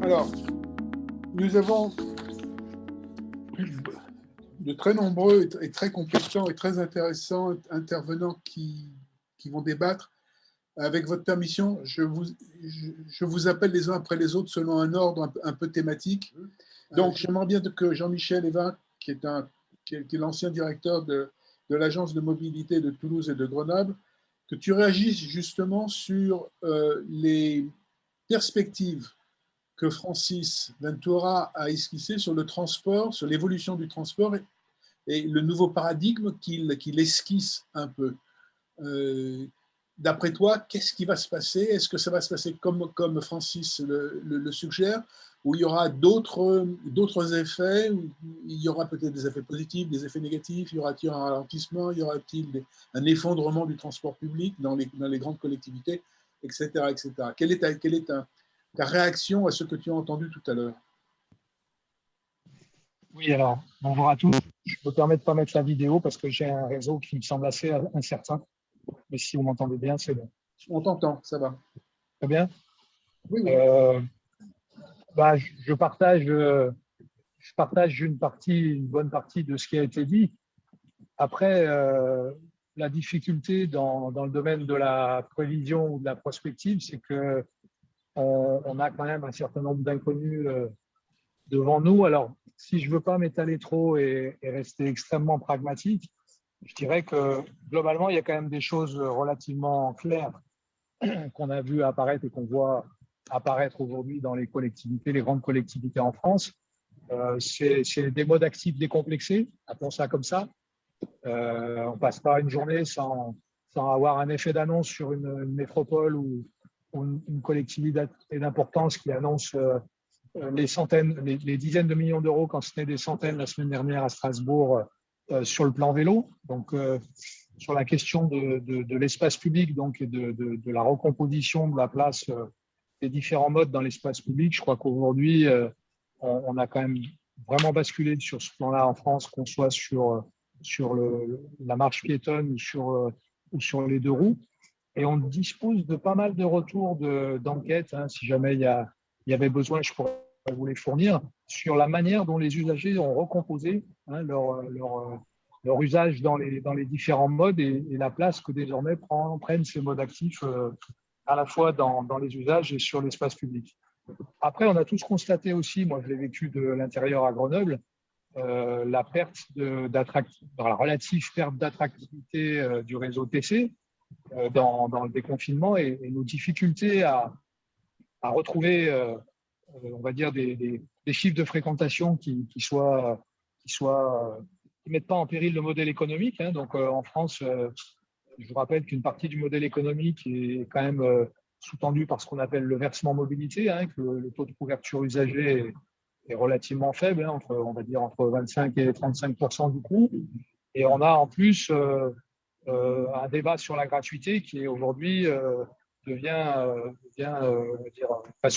Alors, nous avons de très nombreux et très compétents et très intéressants intervenants qui vont débattre. Avec votre permission, je vous appelle les uns après les autres selon un ordre un peu thématique. Donc, j'aimerais bien que Jean-Michel Evin, qui est l'ancien directeur de l'agence de mobilité de Toulouse et de Grenoble, que tu réagisses justement sur les perspectives que Francis Ventura a esquissées sur le transport, sur l'évolution du transport et le nouveau paradigme qu'il esquisse un peu. D'après toi, qu'est-ce qui va se passer? Est-ce que ça va se passer comme Francis le suggère, ou il y aura d'autres effets, où il y aura peut-être des effets positifs, des effets négatifs, y aura-t-il un ralentissement, y aura-t-il un effondrement du transport public dans les grandes collectivités, etc. etc. Quelle est ta réaction à ce que tu as entendu tout à l'heure? Oui, alors, bonjour à tous. Je me permets de ne pas mettre la vidéo parce que j'ai un réseau qui me semble assez incertain. Mais si vous m'entendez bien, c'est bon. On t'entend, ça va. Très bien. Oui, oui. Je partage une bonne partie de ce qui a été dit. Après, la difficulté dans le domaine de la prévision ou de la prospective, c'est que on a quand même un certain nombre d'inconnus devant nous. Alors, si je ne veux pas m'étaler trop et rester extrêmement pragmatique, je dirais que globalement, il y a quand même des choses relativement claires qu'on a vu apparaître et qu'on voit apparaître aujourd'hui dans les collectivités, les grandes collectivités en France. C'est des modes actifs décomplexés, appelons ça comme ça. On ne passe pas une journée sans avoir un effet d'annonce sur une métropole ou une collectivité d'importance qui annonce les dizaines de millions d'euros, quand ce n'est des centaines la semaine dernière à Strasbourg, sur le plan vélo. Donc, sur la question de l'espace public donc, et de la recomposition de la place des différents modes dans l'espace public, je crois qu'aujourd'hui, on a quand même vraiment basculé sur ce plan-là en France, qu'on soit sur la marche piétonne ou sur les deux roues. Et on dispose de pas mal de retours d'enquêtes. Si jamais il y avait besoin, je pourrais vous les fournir, sur la manière dont les usagers ont recomposé leur usage dans les différents modes et la place que désormais prennent ces modes actifs à la fois dans les usages et sur l'espace public. Après, on a tous constaté aussi, moi je l'ai vécu de l'intérieur à Grenoble, la relative perte d'attractivité du réseau TC dans le déconfinement et nos difficultés à retrouver on va dire des chiffres de fréquentation qui mettent pas en péril le modèle économique. Donc en France, je vous rappelle qu'une partie du modèle économique est quand même sous-tendue par ce qu'on appelle le versement mobilité, que le taux de couverture usagé est relativement faible, on va dire entre 25 et 35% du coût. Et on a en plus un débat sur la gratuité qui aujourd'hui se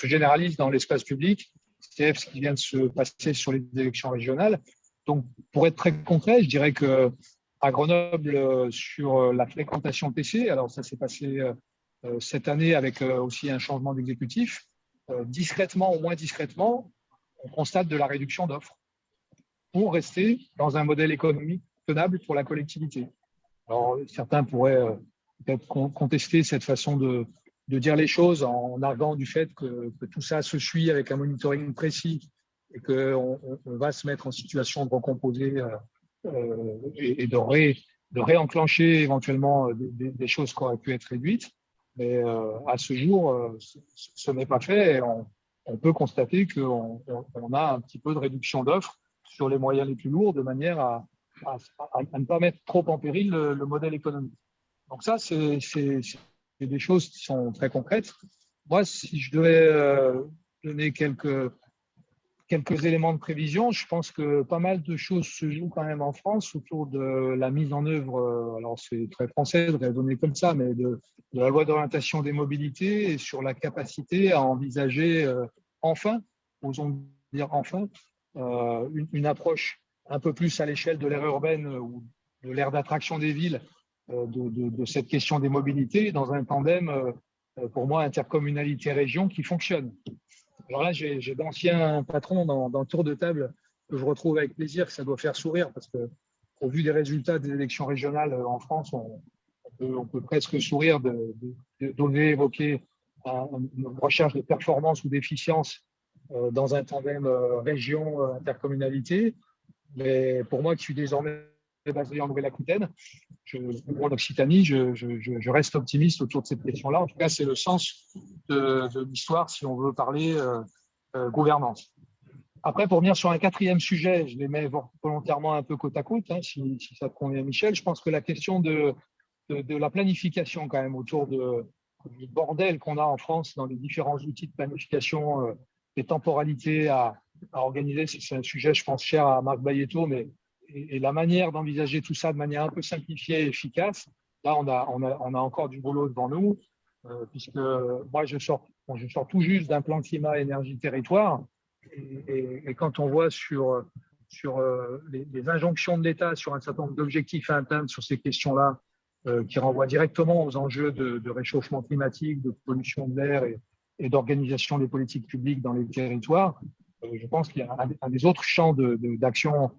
généralise dans l'espace public. C'est ce qui vient de se passer sur les élections régionales. Donc, pour être très concret, je dirais que à Grenoble, sur la fréquentation TC, alors ça s'est passé cette année avec aussi un changement d'exécutif, discrètement ou moins discrètement, on constate de la réduction d'offres pour rester dans un modèle économique tenable pour la collectivité. Alors, certains pourraient peut-être contester cette façon de dire les choses en arguant du fait que tout ça se suit avec un monitoring précis et qu'on va se mettre en situation de recomposer et de réenclencher éventuellement des choses qui auraient pu être réduites. Mais à ce jour, ce n'est pas fait et on peut constater qu'on a un petit peu de réduction d'offres sur les moyens les plus lourds de manière à ne pas mettre trop en péril le modèle économique. Donc ça, c'est des choses qui sont très concrètes. Moi, si je devais donner quelques éléments de prévision, je pense que pas mal de choses se jouent quand même en France autour de la mise en œuvre, alors c'est très français de raisonner comme ça, mais de la loi d'orientation des mobilités et sur la capacité à envisager enfin, osons dire enfin, une approche un peu plus à l'échelle de l'aire urbaine ou de l'aire d'attraction des villes de cette question des mobilités dans un tandem, pour moi, intercommunalité-région qui fonctionne. Alors là, j'ai d'anciens patrons dans le tour de table que je retrouve avec plaisir, que ça doit faire sourire parce que, au vu des résultats des élections régionales en France, on peut presque sourire d'oser évoquer une recherche de performance ou d'efficience dans un tandem région-intercommunalité. Mais pour moi, qui suis désormais basé en Nouvelle-Aquitaine, ou en Occitanie, je reste optimiste autour de cette question-là. En tout cas, c'est le sens de l'histoire si on veut parler gouvernance. Après, pour venir sur un quatrième sujet, je les mets volontairement un peu côte à côte, hein, si ça te convient, Michel. Je pense que la question de la planification, quand même, autour du bordel qu'on a en France dans les différents outils de planification, des temporalités à organiser, c'est un sujet, je pense, cher à Marc Bayetto, mais et la manière d'envisager tout ça de manière un peu simplifiée et efficace, là, on a encore du boulot devant nous, puisque moi, je sors tout juste d'un plan climat, énergie, territoire, et quand on voit sur les injonctions de l'État sur un certain nombre d'objectifs à atteindre sur ces questions-là, qui renvoient directement aux enjeux de réchauffement climatique, de pollution de l'air et d'organisation des politiques publiques dans les territoires, je pense qu'il y a un des autres champs d'action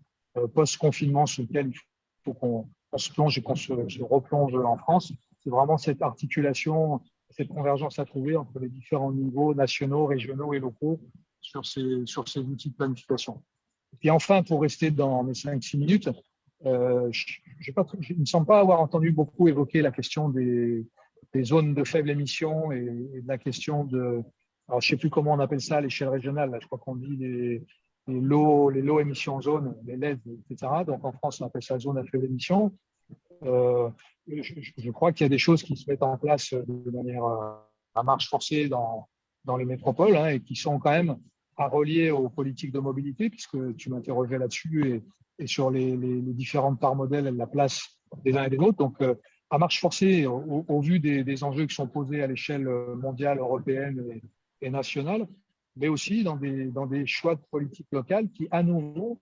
post-confinement sur lequel il faut qu'on se plonge et qu'on se replonge en France. C'est vraiment cette articulation, cette convergence à trouver entre les différents niveaux nationaux, régionaux et locaux sur ces outils de planification. Et puis enfin, pour rester dans mes 5-6 minutes, je ne me semble pas avoir entendu beaucoup évoquer la question des zones de faible émission et de la question de… Alors, je ne sais plus comment on appelle ça à l'échelle régionale. Là, je crois qu'on dit les low émissions zones, les LED, etc. Donc, en France, on appelle ça zone à faible émission. Je crois qu'il y a des choses qui se mettent en place de manière à marche forcée dans les métropoles, hein, et qui sont quand même à relier aux politiques de mobilité, puisque tu m'interrogeais là-dessus et sur les différentes parts modèles et la place des uns et des autres. Donc, à marche forcée, au vu des enjeux qui sont posés à l'échelle mondiale, européenne et nationale, mais aussi dans des choix de politique locale qui, à nouveau,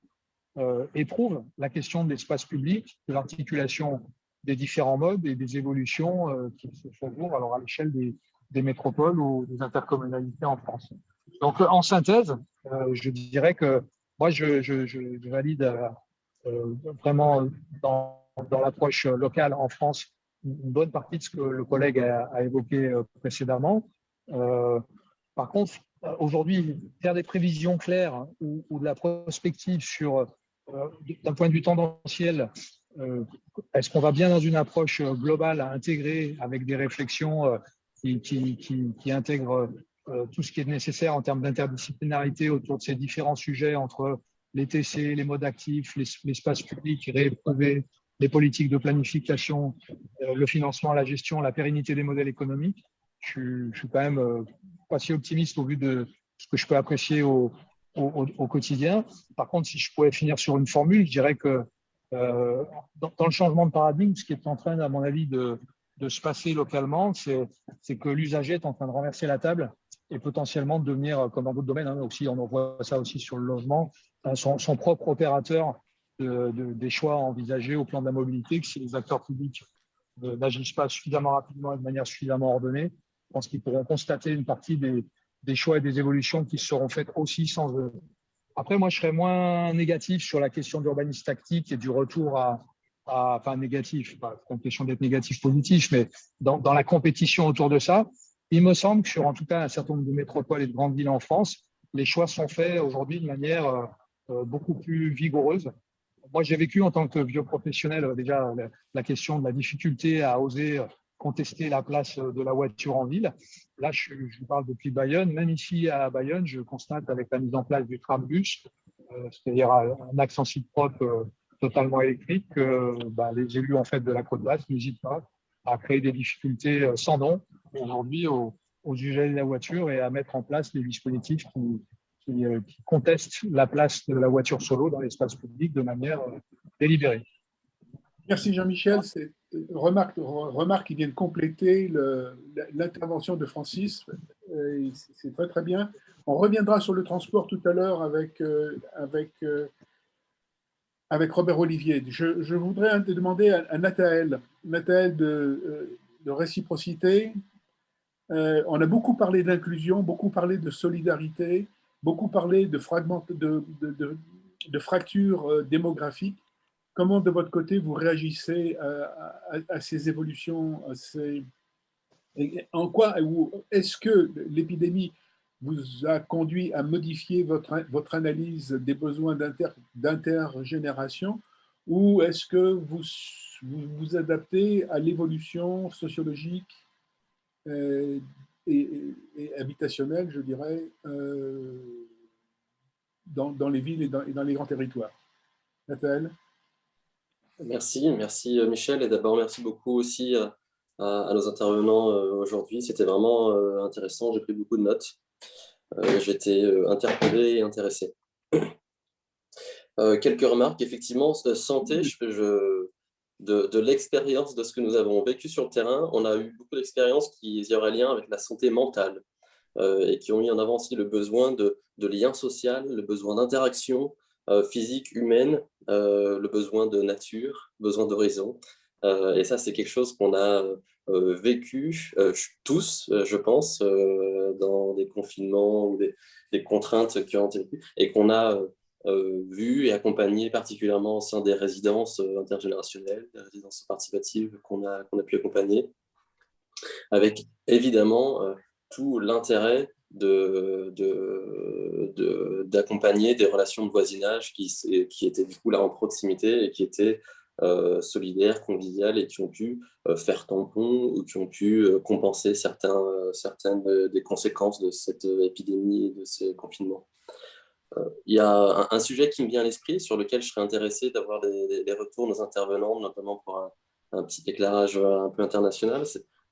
éprouvent la question de l'espace public, de l'articulation des différents modes et des évolutions qui se font jour alors à l'échelle des métropoles ou des intercommunalités en France. Donc, en synthèse, je dirais que moi, je valide vraiment dans l'approche locale en France une bonne partie de ce que le collègue a évoqué précédemment. Par contre, aujourd'hui, faire des prévisions claires ou de la prospective sur, d'un point de vue tendanciel, est-ce qu'on va bien dans une approche globale à intégrer avec des réflexions qui intègrent tout ce qui est nécessaire en termes d'interdisciplinarité autour de ces différents sujets entre les TC, les modes actifs, l'espace public, rééprouver les politiques de planification, le financement, la gestion, la pérennité des modèles économiques. Je suis quand même pas si optimiste au vu de ce que je peux apprécier au quotidien. Par contre, si je pouvais finir sur une formule, je dirais que dans le changement de paradigme, ce qui est en train, à mon avis, de se passer localement, c'est que l'usager est en train de renverser la table et potentiellement de devenir, comme dans d'autres domaines, hein, aussi, on en voit ça aussi sur le logement, son propre opérateur des choix envisagés au plan de la mobilité, que si les acteurs publics n'agissent pas suffisamment rapidement et de manière suffisamment ordonnée, je pense qu'ils pourront constater une partie des choix et des évolutions qui seront faites aussi sans eux. Après, moi, je serais moins négatif sur la question de l'urbanisme tactique et du retour enfin négatif, pas question d'être négatif positif, mais dans la compétition autour de ça. Il me semble que sur en tout cas un certain nombre de métropoles et de grandes villes en France, les choix sont faits aujourd'hui de manière beaucoup plus vigoureuse. Moi, j'ai vécu en tant que vieux professionnel déjà la question de la difficulté à oser contester la place de la voiture en ville. Là, je vous parle depuis Bayonne. Même ici à Bayonne, je constate avec la mise en place du tram-bus, c'est-à-dire un axe en site propre totalement électrique, les élus en fait de la côte basse n'hésitent pas à créer des difficultés sans nom aujourd'hui aux usagers de la voiture et à mettre en place des dispositifs qui contestent la place de la voiture solo dans l'espace public de manière délibérée. Merci Jean-Michel. C'est remarque qui vient de compléter l'intervention de Francis. C'est très très bien. On reviendra sur le transport tout à l'heure avec Robert Olivier. Je voudrais demander à Nathaël de réciprocité. On a beaucoup parlé d'inclusion, beaucoup parlé de solidarité, beaucoup parlé de fractures démographiques. Comment, de votre côté, vous réagissez à ces évolutions, en quoi est-ce que l'épidémie vous a conduit à modifier votre analyse des besoins d'intergénération, ou est-ce que vous adaptez à l'évolution sociologique euh, et habitationnelle, je dirais, dans les villes et dans les grands territoires? Nathalie? Merci Michel, et d'abord merci beaucoup aussi à nos intervenants aujourd'hui. C'était vraiment intéressant, j'ai pris beaucoup de notes. J'étais interpellé et intéressé. Quelques remarques, effectivement, de santé, de l'expérience de ce que nous avons vécu sur le terrain, on a eu beaucoup d'expériences qui auraient lien avec la santé mentale et qui ont mis en avant aussi le besoin de lien social, le besoin d'interaction physique, humaine, le besoin de nature, besoin d'horizon. Et ça, c'est quelque chose qu'on a vécu tous, je pense, dans des confinements ou des contraintes qui ont été vécues et qu'on a vu et accompagné particulièrement au sein des résidences intergénérationnelles, des résidences participatives qu'on a pu accompagner, avec évidemment tout l'intérêt d'accompagner des relations de voisinage qui étaient du coup là en proximité et qui étaient solidaires, conviviales et qui ont pu faire tampon ou qui ont pu compenser certaines des conséquences de cette épidémie et de ces confinements. Il y a un sujet qui me vient à l'esprit sur lequel je serais intéressé d'avoir des retours de nos intervenants, notamment pour un petit éclairage un peu international.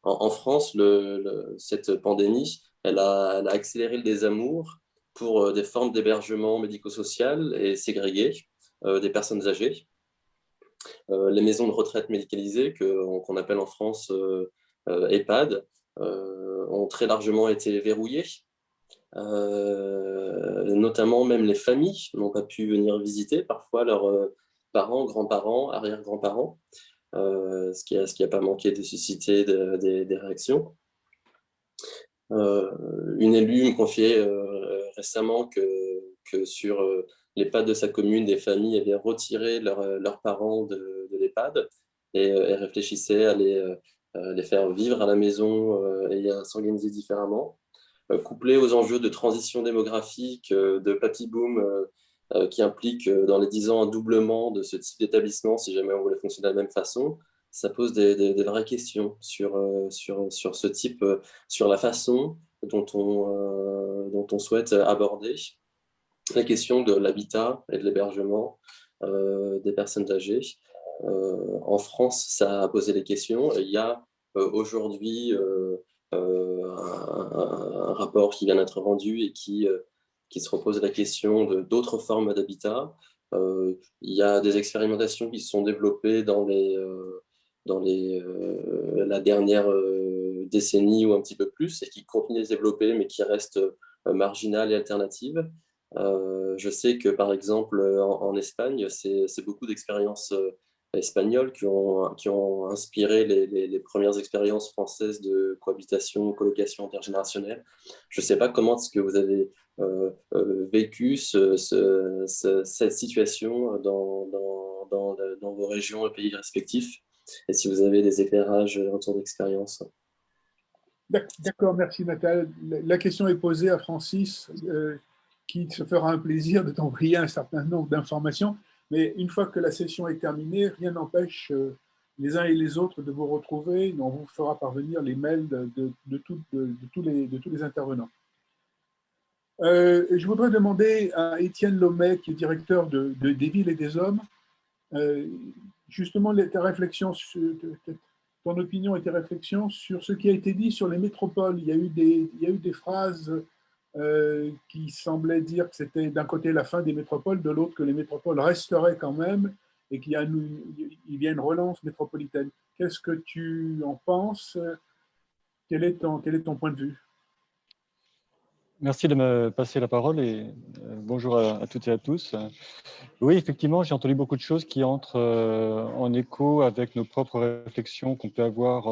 En France, cette pandémie, elle a accéléré le désamour pour des formes d'hébergement médico-social et ségrégées des personnes âgées. Les maisons de retraite médicalisées, qu'on appelle en France EHPAD, ont très largement été verrouillées. Notamment même les familles n'ont pas pu venir visiter parfois leurs parents, grands-parents, arrière-grands-parents, ce qui a pas manqué de susciter des réactions. Une élue me confiait récemment que sur l'EHPAD de sa commune, des familles avaient retiré leurs parents de l'EHPAD et réfléchissaient à les faire vivre à la maison et à s'organiser différemment. Couplé aux enjeux de transition démographique, de papy-boom, qui implique dans les 10 ans un doublement de ce type d'établissement si jamais on voulait fonctionner de la même façon, ça pose des vraies questions sur ce type, sur la façon dont on souhaite aborder la question de l'habitat et de l'hébergement des personnes âgées. En France, ça a posé des questions et il y a aujourd'hui un rapport qui vient d'être rendu et qui se repose la question d'autres formes d'habitat. Il y a des expérimentations qui se sont développées dans la dernière décennie ou un petit peu plus et qui continuent de se développer mais qui restent marginales et alternatives. Je sais que par exemple en Espagne, c'est beaucoup d'expériences espagnols qui ont inspiré les premières expériences françaises de cohabitation, colocation intergénérationnelle. Je ne sais pas comment est-ce que vous avez vécu cette situation dans vos régions et pays respectifs, et si vous avez des éclairages autour d'expérience. D'accord, merci Nathalie. La question est posée à Francis, qui se fera un plaisir de t'envoyer un certain nombre d'informations. Mais une fois que la session est terminée, rien n'empêche les uns et les autres de vous retrouver. On vous fera parvenir les mails de tous les intervenants. Je voudrais demander à Étienne Lomet, qui est directeur des Villes et des Hommes, justement ta réflexion, ton opinion et tes réflexions sur ce qui a été dit sur les métropoles. Il y a eu des phrases qui semblait dire que c'était d'un côté la fin des métropoles, de l'autre que les métropoles resteraient quand même et qu'il y a une relance métropolitaine. Qu'est-ce que tu en penses? Quel est ton point de vue? Merci de me passer la parole et bonjour à toutes et à tous. Oui, effectivement, j'ai entendu beaucoup de choses qui entrent en écho avec nos propres réflexions qu'on peut avoir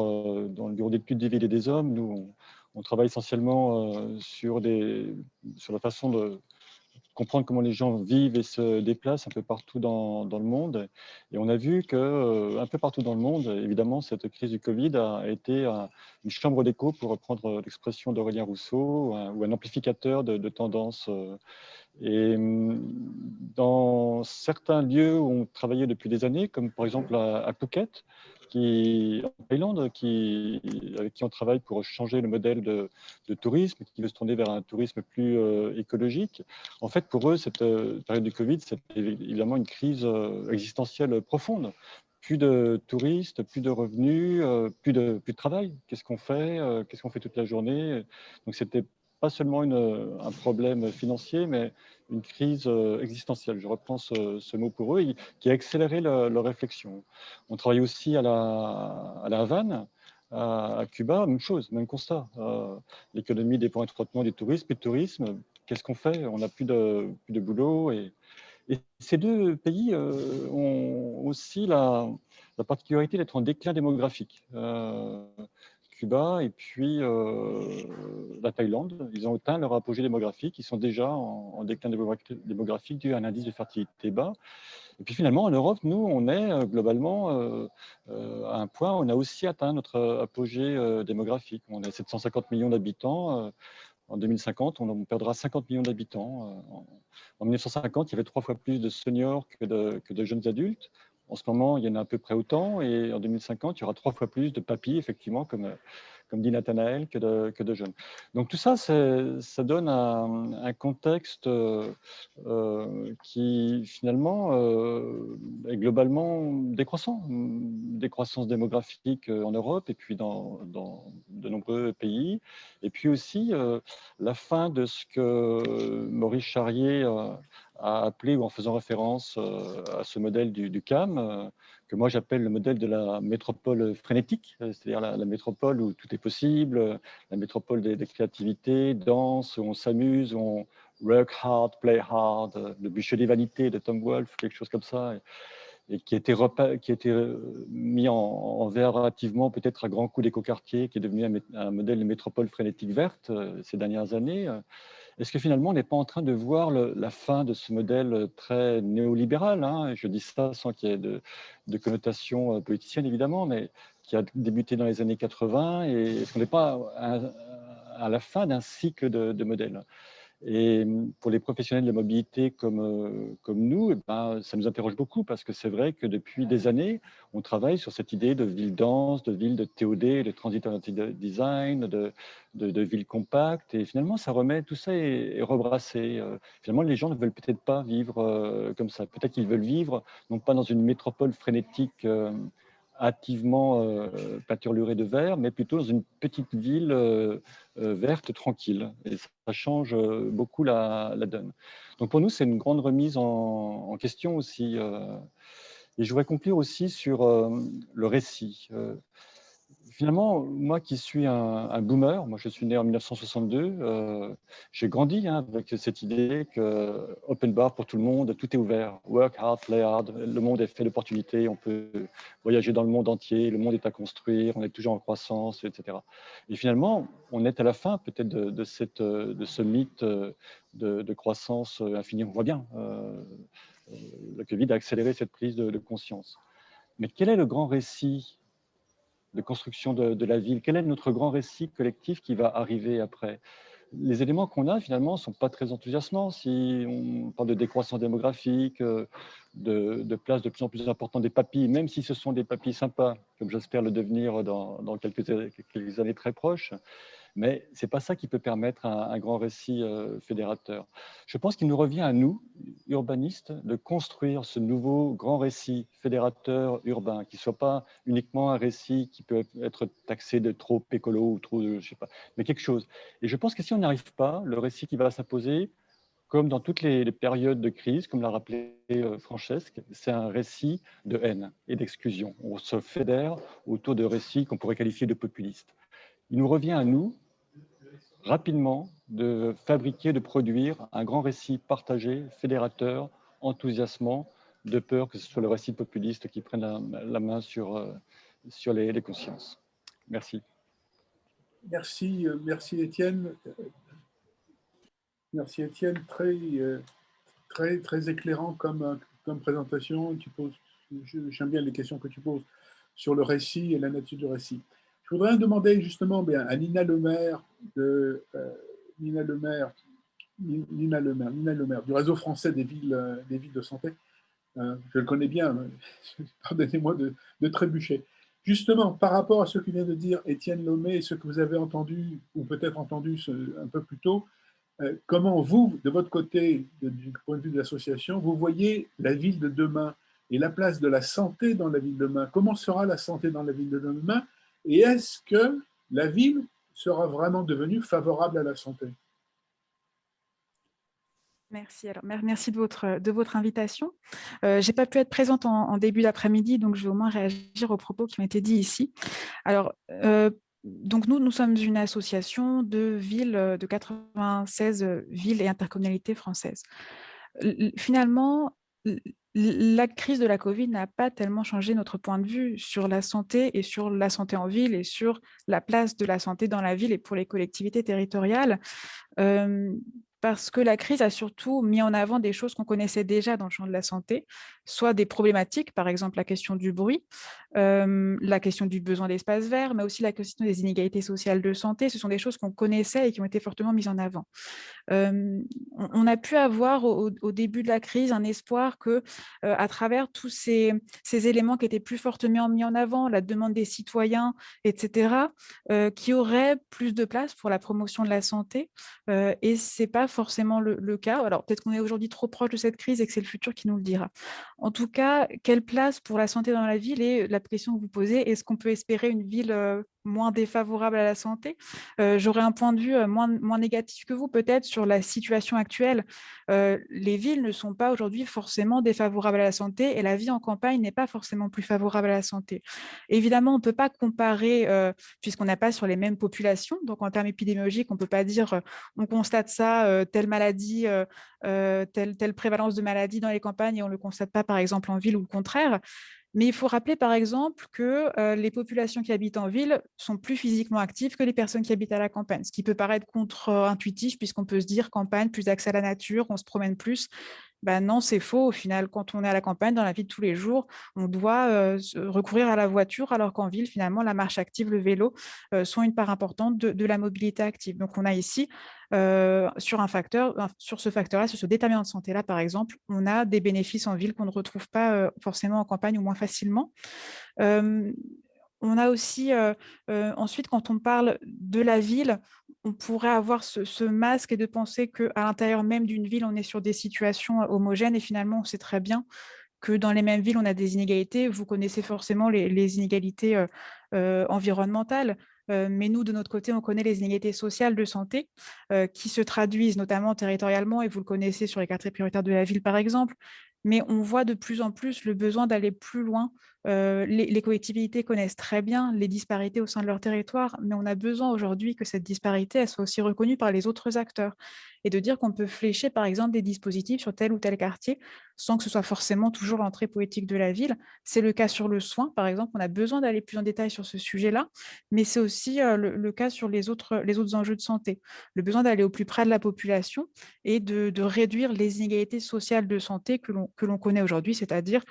dans le bureau d'études des villes et des hommes. Nous, On travaille essentiellement sur la façon de comprendre comment les gens vivent et se déplacent un peu partout dans le monde. Et on a vu que un peu partout dans le monde, évidemment, cette crise du Covid a été une chambre d'écho, pour reprendre l'expression d'Aurélien Rousseau, ou un amplificateur de tendances. Et dans certains lieux où on travaillait depuis des années, comme par exemple à Phuket, en Thaïlande, avec qui on travaille pour changer le modèle de tourisme, qui veut se tourner vers un tourisme plus écologique. En fait, pour eux, cette période du Covid, c'est évidemment une crise existentielle profonde. Plus de touristes, plus de revenus, plus de travail. Qu'est-ce qu'on fait? Qu'est-ce qu'on fait toute la journée? Donc, c'était pas seulement un problème financier, mais une crise existentielle. Je reprends ce mot pour eux, qui a accéléré leur réflexion. On travaille aussi à la Havane, à Cuba, même chose, même constat. L'économie dépend étroitement du tourisme. Plus de tourisme, qu'est-ce qu'on fait? On n'a plus de boulot. Et ces deux pays ont aussi la particularité d'être en déclin démographique. Cuba et puis la Thaïlande, ils ont atteint leur apogée démographique, ils sont déjà en déclin démographique dû à un indice de fertilité bas. Et puis finalement, en Europe, nous, on est globalement à un point où on a aussi atteint notre apogée démographique. On est 750 millions d'habitants. En 2050, on perdra 50 millions d'habitants. En 1950, il y avait 3 fois plus de seniors que de jeunes adultes. En ce moment, il y en a à peu près autant. Et en 2050, il y aura 3 fois plus de papis, effectivement, comme dit Nathanaël, que de jeunes. Donc tout ça, ça donne un contexte qui finalement est globalement décroissant. Décroissance démographique en Europe et puis dans de nombreux pays. Et puis aussi la fin de ce que Maurice Charrier a appelé, ou en faisant référence à ce modèle du CAM, que moi j'appelle le modèle de la métropole frénétique, c'est-à-dire la métropole où tout est possible, la métropole des créativités, danse, où on s'amuse, où on work hard, play hard, le bûcher des vanités de Tom Wolfe, quelque chose comme ça, et qui a été mis en vers relativement peut-être à grands coups d'écoquartier, qui est devenu un modèle de métropole frénétique verte ces dernières années. Est-ce que finalement, on n'est pas en train de voir la fin de ce modèle très néolibéral, hein? Je dis ça sans qu'il y ait de connotation politicienne, évidemment, mais qui a débuté dans les années 80. Et est-ce qu'on n'est pas à la fin d'un cycle de modèles? Et pour les professionnels de la mobilité comme nous, eh ben, ça nous interroge beaucoup, parce que c'est vrai que depuis des années, on travaille sur cette idée de ville dense, de ville de TOD, de Transit Oriented Design, de ville compacte. Et finalement, ça remet, tout ça est rebrassé. Finalement, les gens ne veulent peut-être pas vivre comme ça. Peut-être qu'ils veulent vivre, non pas dans une métropole frénétique hâtivement peinturlurée de vert, mais plutôt dans une petite ville verte, tranquille. Et ça change beaucoup la donne. Donc pour nous, c'est une grande remise en question aussi. Et je voudrais conclure aussi sur le récit. Finalement, moi qui suis un boomer, moi je suis né en 1962, j'ai grandi avec cette idée que open bar pour tout le monde, tout est ouvert, work hard, play hard, le monde est fait d'opportunités, on peut voyager dans le monde entier, le monde est à construire, on est toujours en croissance, etc. Et finalement, on est à la fin peut-être de ce mythe de croissance infinie. On voit bien, le Covid a accéléré cette prise de conscience. Mais quel est le grand récit de construction de la ville? Quel est notre grand récit collectif qui va arriver après? Les éléments qu'on a, finalement, ne sont pas très enthousiasmants. Si on parle de décroissance démographique, de place de plus en plus importante des papilles, même si ce sont des papilles sympas, comme j'espère le devenir dans quelques années très proches, mais ce n'est pas ça qui peut permettre un grand récit fédérateur. Je pense qu'il nous revient à nous, urbanistes, de construire ce nouveau grand récit fédérateur urbain, qui ne soit pas uniquement un récit qui peut être taxé de trop écolo ou trop, je sais pas, mais quelque chose. Et je pense que si on n'y arrive pas, le récit qui va s'imposer, comme dans toutes les périodes de crise, comme l'a rappelé Francesque, c'est un récit de haine et d'exclusion. On se fédère autour de récits qu'on pourrait qualifier de populistes. Il nous revient à nous, rapidement, de fabriquer, de produire un grand récit partagé, fédérateur, enthousiasmant, de peur que ce soit le récit populiste qui prenne la main sur les consciences. Merci. Merci Étienne. Merci Étienne, très éclairant comme présentation. J'aime bien les questions que tu poses sur le récit et la nature du récit. Je voudrais demander justement à Nina Lemaire, Nina Lemaire, du réseau français des villes de santé. Je le connais bien, pardonnez-moi de trébucher. Justement, par rapport à ce que vient de dire Étienne Lomé et ce que vous avez entendu, ou peut-être entendu un peu plus tôt, comment vous, de votre côté, du point de vue de l'association, vous voyez la ville de demain et la place de la santé dans la ville de demain? Comment sera la santé dans la ville de demain? Et est-ce que la ville sera vraiment devenue favorable à la santé? Merci. Alors, merci de votre invitation. Je n'ai pas pu être présente en début d'après-midi, donc je vais au moins réagir aux propos qui ont été dits ici. Alors, donc nous sommes une association de villes, de 96 villes et intercommunalités françaises. Finalement, la crise de la Covid n'a pas tellement changé notre point de vue sur la santé et sur la santé en ville et sur la place de la santé dans la ville et pour les collectivités territoriales. Parce que la crise a surtout mis en avant des choses qu'on connaissait déjà dans le champ de la santé, soit des problématiques, par exemple la question du bruit, la question du besoin d'espace vert, mais aussi la question des inégalités sociales de santé. Ce sont des choses qu'on connaissait et qui ont été fortement mises en avant. On a pu avoir au début de la crise un espoir que, à travers tous ces éléments qui étaient plus fortement mis en avant, la demande des citoyens, etc., qu'il y aurait plus de place pour la promotion de la santé. Et ce n'est pas forcément le cas. Alors peut-être qu'on est aujourd'hui trop proche de cette crise et que c'est le futur qui nous le dira. En tout cas, quelle place pour la santé dans la ville? Et la question que vous posez, est-ce qu'on peut espérer une ville moins défavorable à la santé? J'aurais un point de vue moins négatif que vous, peut-être, sur la situation actuelle. Les villes ne sont pas aujourd'hui forcément défavorables à la santé et la vie en campagne n'est pas forcément plus favorable à la santé. Évidemment, on ne peut pas comparer, puisqu'on n'a pas sur les mêmes populations. Donc, en termes épidémiologiques, on ne peut pas dire on constate ça, telle maladie, telle prévalence de maladie dans les campagnes et on ne le constate pas, par exemple, en ville ou le contraire. Mais il faut rappeler, par exemple, que les populations qui habitent en ville sont plus physiquement actives que les personnes qui habitent à la campagne, ce qui peut paraître contre-intuitif, puisqu'on peut se dire campagne, plus accès à la nature, on se promène plus. Ben non, c'est faux. Au final, quand on est à la campagne, dans la vie de tous les jours, on doit recourir à la voiture, alors qu'en ville, finalement, la marche active, le vélo sont une part importante de la mobilité active. Donc, on a ici, sur ce facteur-là, sur ce déterminant de santé-là, par exemple, on a des bénéfices en ville qu'on ne retrouve pas forcément en campagne ou moins facilement. On a aussi, ensuite, quand on parle de la ville, on pourrait avoir ce masque et de penser qu'à l'intérieur même d'une ville, on est sur des situations homogènes et finalement, on sait très bien que dans les mêmes villes, on a des inégalités. Vous connaissez forcément les inégalités environnementales, mais nous, de notre côté, on connaît les inégalités sociales de santé qui se traduisent notamment territorialement, et vous le connaissez sur les quartiers prioritaires de la ville, par exemple. Mais on voit de plus en plus le besoin d'aller plus loin. Les collectivités connaissent très bien les disparités au sein de leur territoire, mais on a besoin aujourd'hui que cette disparité elle soit aussi reconnue par les autres acteurs et de dire qu'on peut flécher, par exemple, des dispositifs sur tel ou tel quartier sans que ce soit forcément toujours l'entrée politique de la ville. C'est le cas sur le soin, par exemple. On a besoin d'aller plus en détail sur ce sujet-là, mais c'est aussi le cas sur les autres enjeux de santé. Le besoin d'aller au plus près de la population et de réduire les inégalités sociales de santé que l'on connaît aujourd'hui, c'est-à-dire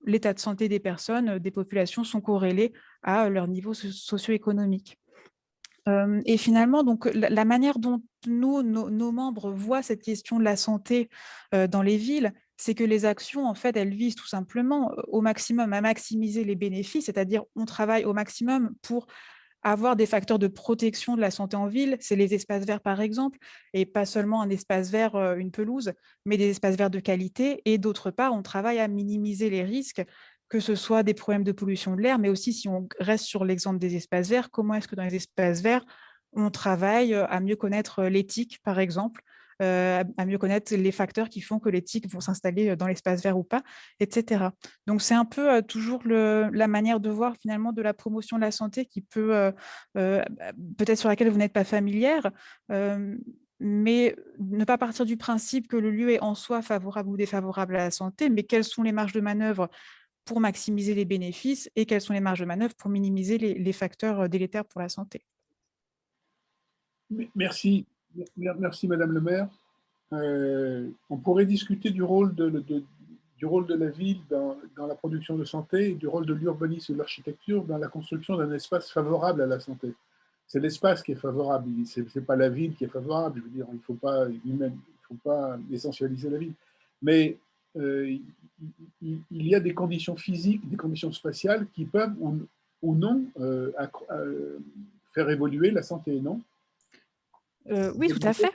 l'état de santé des personnes, des populations sont corrélés à leur niveau socio-économique. Et finalement, donc, la manière dont nos membres voient cette question de la santé dans les villes, c'est que les actions, en fait, elles visent tout simplement au maximum à maximiser les bénéfices, c'est-à-dire on travaille au maximum pour avoir des facteurs de protection de la santé en ville, c'est les espaces verts par exemple, et pas seulement un espace vert, une pelouse, mais des espaces verts de qualité. Et d'autre part, on travaille à minimiser les risques, que ce soit des problèmes de pollution de l'air, mais aussi si on reste sur l'exemple des espaces verts, comment est-ce que dans les espaces verts, on travaille à mieux connaître l'éthique par exemple, à mieux connaître les facteurs qui font que les tiques vont s'installer dans l'espace vert ou pas, etc. Donc, c'est un peu toujours la manière de voir finalement de la promotion de la santé qui peut, peut-être sur laquelle vous n'êtes pas familière, mais ne pas partir du principe que le lieu est en soi favorable ou défavorable à la santé, mais quelles sont les marges de manœuvre pour maximiser les bénéfices et quelles sont les marges de manœuvre pour minimiser les facteurs délétères pour la santé. Merci, merci Madame le maire. On pourrait discuter du rôle du rôle de la ville dans la production de santé et du rôle de l'urbanisme et de l'architecture dans la construction d'un espace favorable à la santé. C'est l'espace qui est favorable, ce n'est pas la ville qui est favorable. Je veux dire, il ne faut pas essentialiser la ville. Mais il y a des conditions physiques, des conditions spatiales qui peuvent ou non faire évoluer la santé, non? Oui, tout à fait.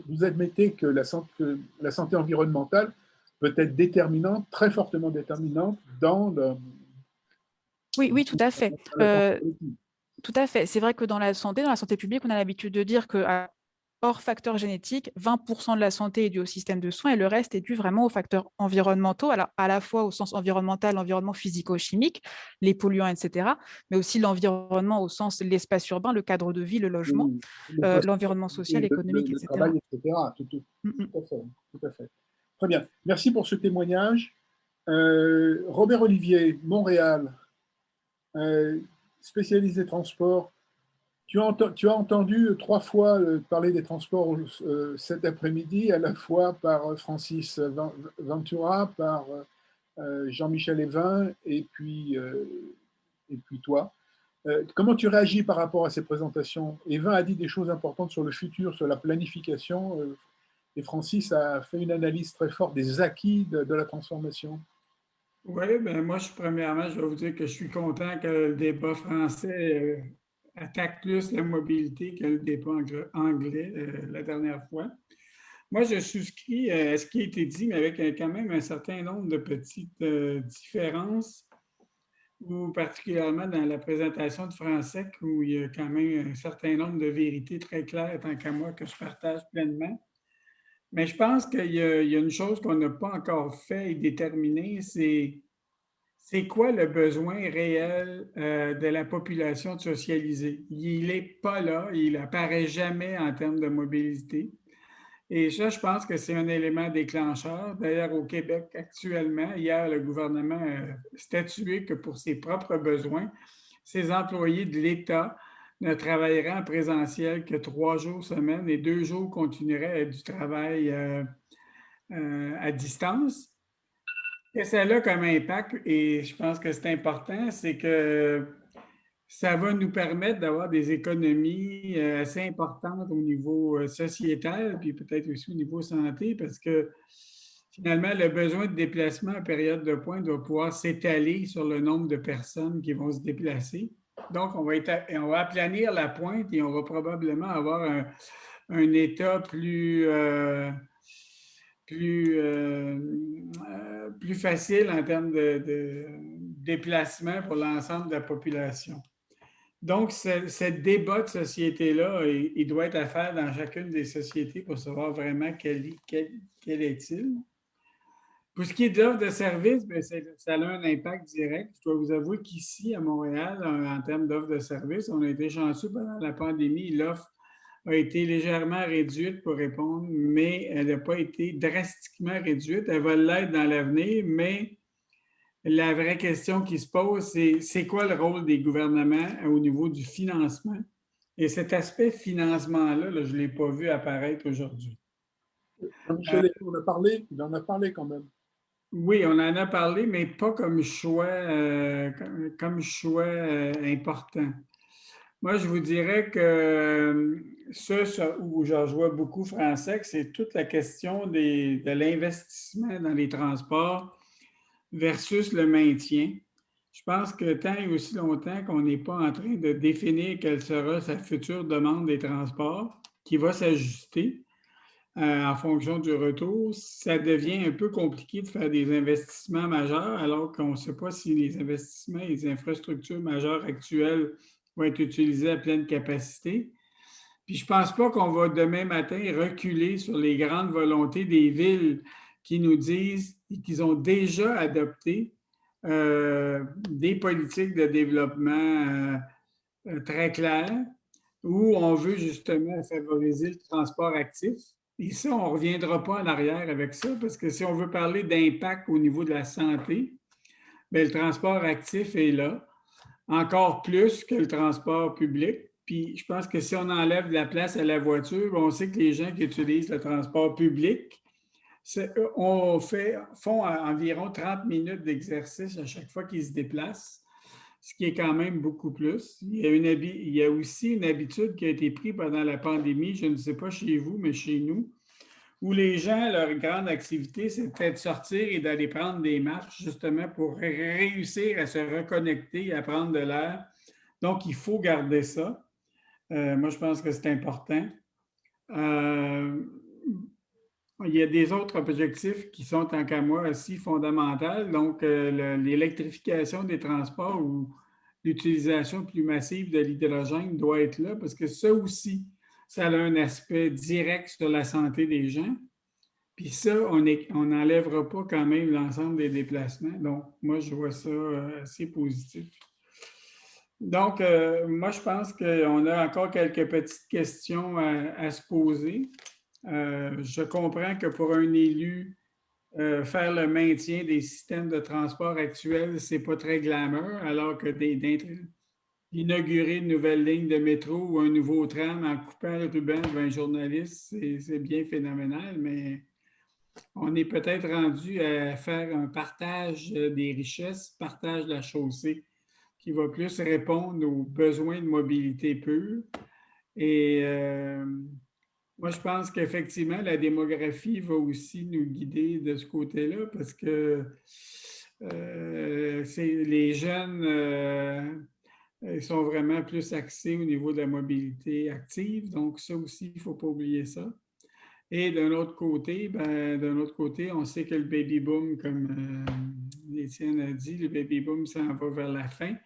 Vous admettez que la santé environnementale peut être déterminante, très fortement déterminante dans le... Oui, tout à fait. Tout à fait. C'est vrai que dans la santé publique, on a l'habitude de dire que hors facteurs génétiques, 20% de la santé est due au système de soins et le reste est dû vraiment aux facteurs environnementaux, alors à la fois au sens environnemental, l'environnement physico-chimique, les polluants, etc., mais aussi l'environnement au sens de l'espace urbain, le cadre de vie, le logement, l'environnement social, économique, le etc. travail, etc. Tout à fait. Très bien. Merci pour ce témoignage. Robert Olivier, Montréal, spécialiste des transports. Tu as entendu 3 fois parler des transports cet après-midi, à la fois par Francis Ventura, par Jean-Michel Evin et puis toi. Comment tu réagis par rapport à ces présentations? Evin a dit des choses importantes sur le futur, sur la planification, et Francis a fait une analyse très forte des acquis de la transformation. Oui, ben moi, premièrement, je vais vous dire que je suis content que le débat français attaque plus la mobilité que le débat anglais la dernière fois. Moi, je souscris à ce qui a été dit, mais avec quand même un certain nombre de petites différences, ou particulièrement dans la présentation de Français, où il y a quand même un certain nombre de vérités très claires, tant qu'à moi, que je partage pleinement. Mais je pense qu'il y a une chose qu'on n'a pas encore fait et déterminée, c'est quoi le besoin réel de la population de socialiser? Il n'est pas là, il n'apparaît jamais en termes de mobilité. Et ça, je pense que c'est un élément déclencheur. D'ailleurs, au Québec, actuellement, hier, le gouvernement a statué que pour ses propres besoins, ses employés de l'État ne travailleraient en présentiel que 3 jours semaine et 2 jours continueraient du travail à distance. Ce que ça a comme impact, et je pense que c'est important, c'est que ça va nous permettre d'avoir des économies assez importantes au niveau sociétal, puis peut-être aussi au niveau santé, parce que finalement, le besoin de déplacement en période de pointe doit pouvoir s'étaler sur le nombre de personnes qui vont se déplacer. Donc, on va aplanir la pointe et on va probablement avoir un état plus facile en termes de déplacement pour l'ensemble de la population. Donc, ce débat de société-là, il doit être à faire dans chacune des sociétés pour savoir vraiment quel est-il. Pour ce qui est de l'offre de services, ça a un impact direct. Je dois vous avouer qu'ici, à Montréal, en termes d'offre de services, on a été chanceux pendant la pandémie. L'offre a été légèrement réduite pour répondre, mais elle n'a pas été drastiquement réduite. Elle va l'être dans l'avenir, mais la vraie question qui se pose, c'est quoi le rôle des gouvernements au niveau du financement? Et cet aspect financement-là, je ne l'ai pas vu apparaître aujourd'hui. Michel, il en a parlé quand même. Oui, on en a parlé, mais pas comme choix, important. Moi, je vous dirais que où je vois beaucoup français, c'est toute la question de l'investissement dans les transports versus le maintien. Je pense que tant et aussi longtemps qu'on n'est pas en train de définir quelle sera sa future demande des transports, qui va s'ajuster en fonction du retour, ça devient un peu compliqué de faire des investissements majeurs, alors qu'on ne sait pas si les investissements et les infrastructures majeures actuelles vont être utilisées à pleine capacité. Puis je ne pense pas qu'on va demain matin reculer sur les grandes volontés des villes qui nous disent qu'ils ont déjà adopté des politiques de développement très claires où on veut justement favoriser le transport actif. Et ça, on ne reviendra pas en arrière avec ça parce que si on veut parler d'impact au niveau de la santé, bien, le transport actif est là, encore plus que le transport public. Puis je pense que si on enlève de la place à la voiture, on sait que les gens qui utilisent le transport public font environ 30 minutes d'exercice à chaque fois qu'ils se déplacent, ce qui est quand même beaucoup plus. Il y a aussi une habitude qui a été prise pendant la pandémie, je ne sais pas chez vous, mais chez nous, où les gens, leur grande activité, c'était de sortir et d'aller prendre des marches, justement pour réussir à se reconnecter et à prendre de l'air. Donc, il faut garder ça. Moi, je pense que c'est important. Il y a des autres objectifs qui sont, tant qu'à moi, aussi fondamentaux. Donc, l'électrification des transports ou l'utilisation plus massive de l'hydrogène doit être là parce que ça aussi, ça a un aspect direct sur la santé des gens. Puis ça, on n'enlèvera pas quand même l'ensemble des déplacements. Donc, moi, je vois ça assez positif. Donc, moi, je pense qu'on a encore quelques petites questions à se poser. Je comprends que pour un élu, faire le maintien des systèmes de transport actuels, ce n'est pas très glamour, alors que d'inaugurer une nouvelle ligne de métro ou un nouveau tram en coupant le ruban devant un journaliste, c'est bien phénoménal, mais on est peut-être rendu à faire un partage des richesses, partage de la chaussée, qui va plus répondre aux besoins de mobilité pure. Et moi, je pense qu'effectivement, la démographie va aussi nous guider de ce côté-là parce que les jeunes sont vraiment plus axés au niveau de la mobilité active. Donc, ça aussi, il ne faut pas oublier ça. Et d'un autre côté, on sait que le baby-boom, comme Étienne a dit, le baby-boom s'en va vers la fin.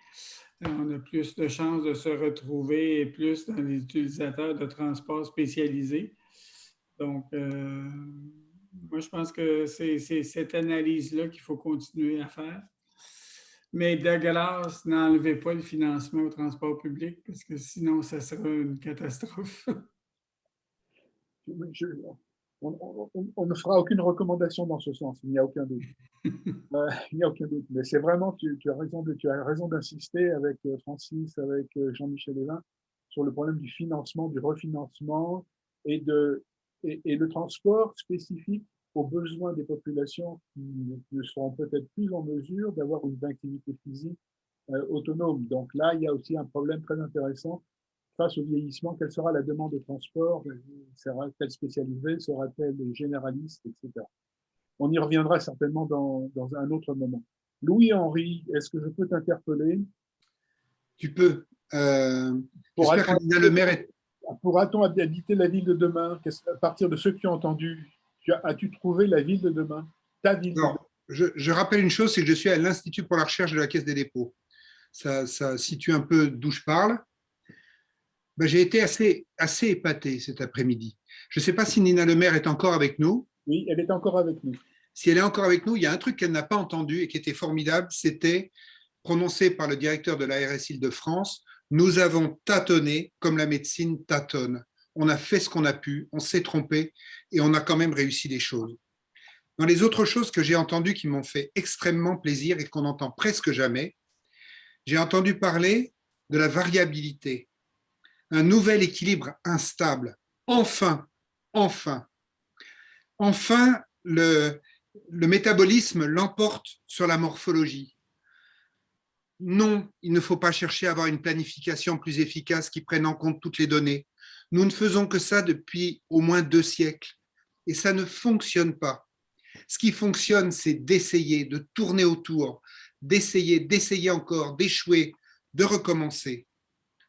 On a plus de chances de se retrouver et plus dans les utilisateurs de transport spécialisés. Donc, moi, je pense que c'est cette analyse-là qu'il faut continuer à faire. Mais de grâce, n'enlevez pas le financement au transport public parce que sinon, ça sera une catastrophe. On ne fera aucune recommandation dans ce sens, il n'y a aucun doute. Il n'y a aucun doute. Mais c'est vraiment, tu as raison d'insister avec Francis, avec Jean-Michel Évin, sur le problème du financement, du refinancement et le transport spécifique aux besoins des populations qui ne seront peut-être plus en mesure d'avoir une activité physique autonome. Donc là, il y a aussi un problème très intéressant face au vieillissement. Quelle sera la demande de transport? Sera-t-elle spécialisée? Sera-t-elle généraliste, etc. On y reviendra certainement dans un autre moment. Louis-Henri, est-ce que je peux t'interpeller? Tu peux. J'espère que Nina Le Maire est... Pourra-t-on habiter la ville de demain? À partir de ce que tu as entendu, as-tu trouvé la ville de demain? Ta ville de demain? Je rappelle une chose, c'est que je suis à l'Institut pour la recherche de la Caisse des dépôts. Ça situe un peu d'où je parle. Ben, j'ai été assez épaté cet après-midi. Je ne sais pas si Nina Le Maire est encore avec nous. Oui, elle est encore avec nous. Si elle est encore avec nous, il y a un truc qu'elle n'a pas entendu et qui était formidable, c'était prononcé par le directeur de l'ARS Île-de-France. Nous avons tâtonné comme la médecine tâtonne. On a fait ce qu'on a pu, on s'est trompé et on a quand même réussi des choses. Dans les autres choses que j'ai entendues qui m'ont fait extrêmement plaisir et qu'on n'entend presque jamais, j'ai entendu parler de la variabilité, un nouvel équilibre instable. Enfin, le métabolisme l'emporte sur la morphologie. Non, il ne faut pas chercher à avoir une planification plus efficace qui prenne en compte toutes les données. Nous ne faisons que ça depuis au moins 2 siècles et ça ne fonctionne pas. Ce qui fonctionne, c'est d'essayer, de tourner autour, d'essayer encore, d'échouer, de recommencer.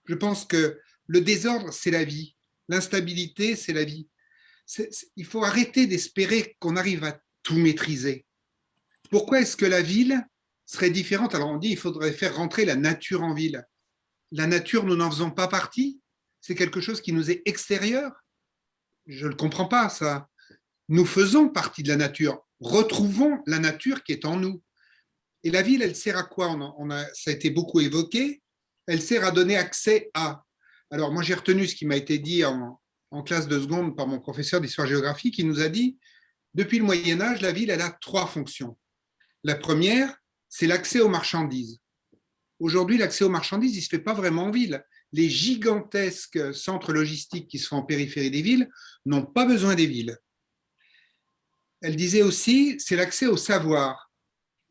Je pense que le désordre, c'est la vie. L'instabilité, c'est la vie. Il faut arrêter d'espérer qu'on arrive à tout maîtriser. Pourquoi est-ce que la ville serait différente? Alors on dit qu'il faudrait faire rentrer la nature en ville. La nature, nous n'en faisons pas partie. C'est quelque chose qui nous est extérieur. Je ne le comprends pas, ça. Nous faisons partie de la nature. Retrouvons la nature qui est en nous. Et la ville, elle sert à quoi? Ça a été beaucoup évoqué. Elle sert à donner accès à. Alors moi, j'ai retenu ce qui m'a été dit en classe de seconde par mon professeur d'histoire-géographie qui nous a dit, depuis le Moyen-Âge, la ville, elle a 3 fonctions. La première, c'est l'accès aux marchandises. Aujourd'hui, l'accès aux marchandises, il ne se fait pas vraiment en ville. les gigantesques centres logistiques qui se font en périphérie des villes n'ont pas besoin des villes. Elle disait aussi, c'est l'accès au savoir.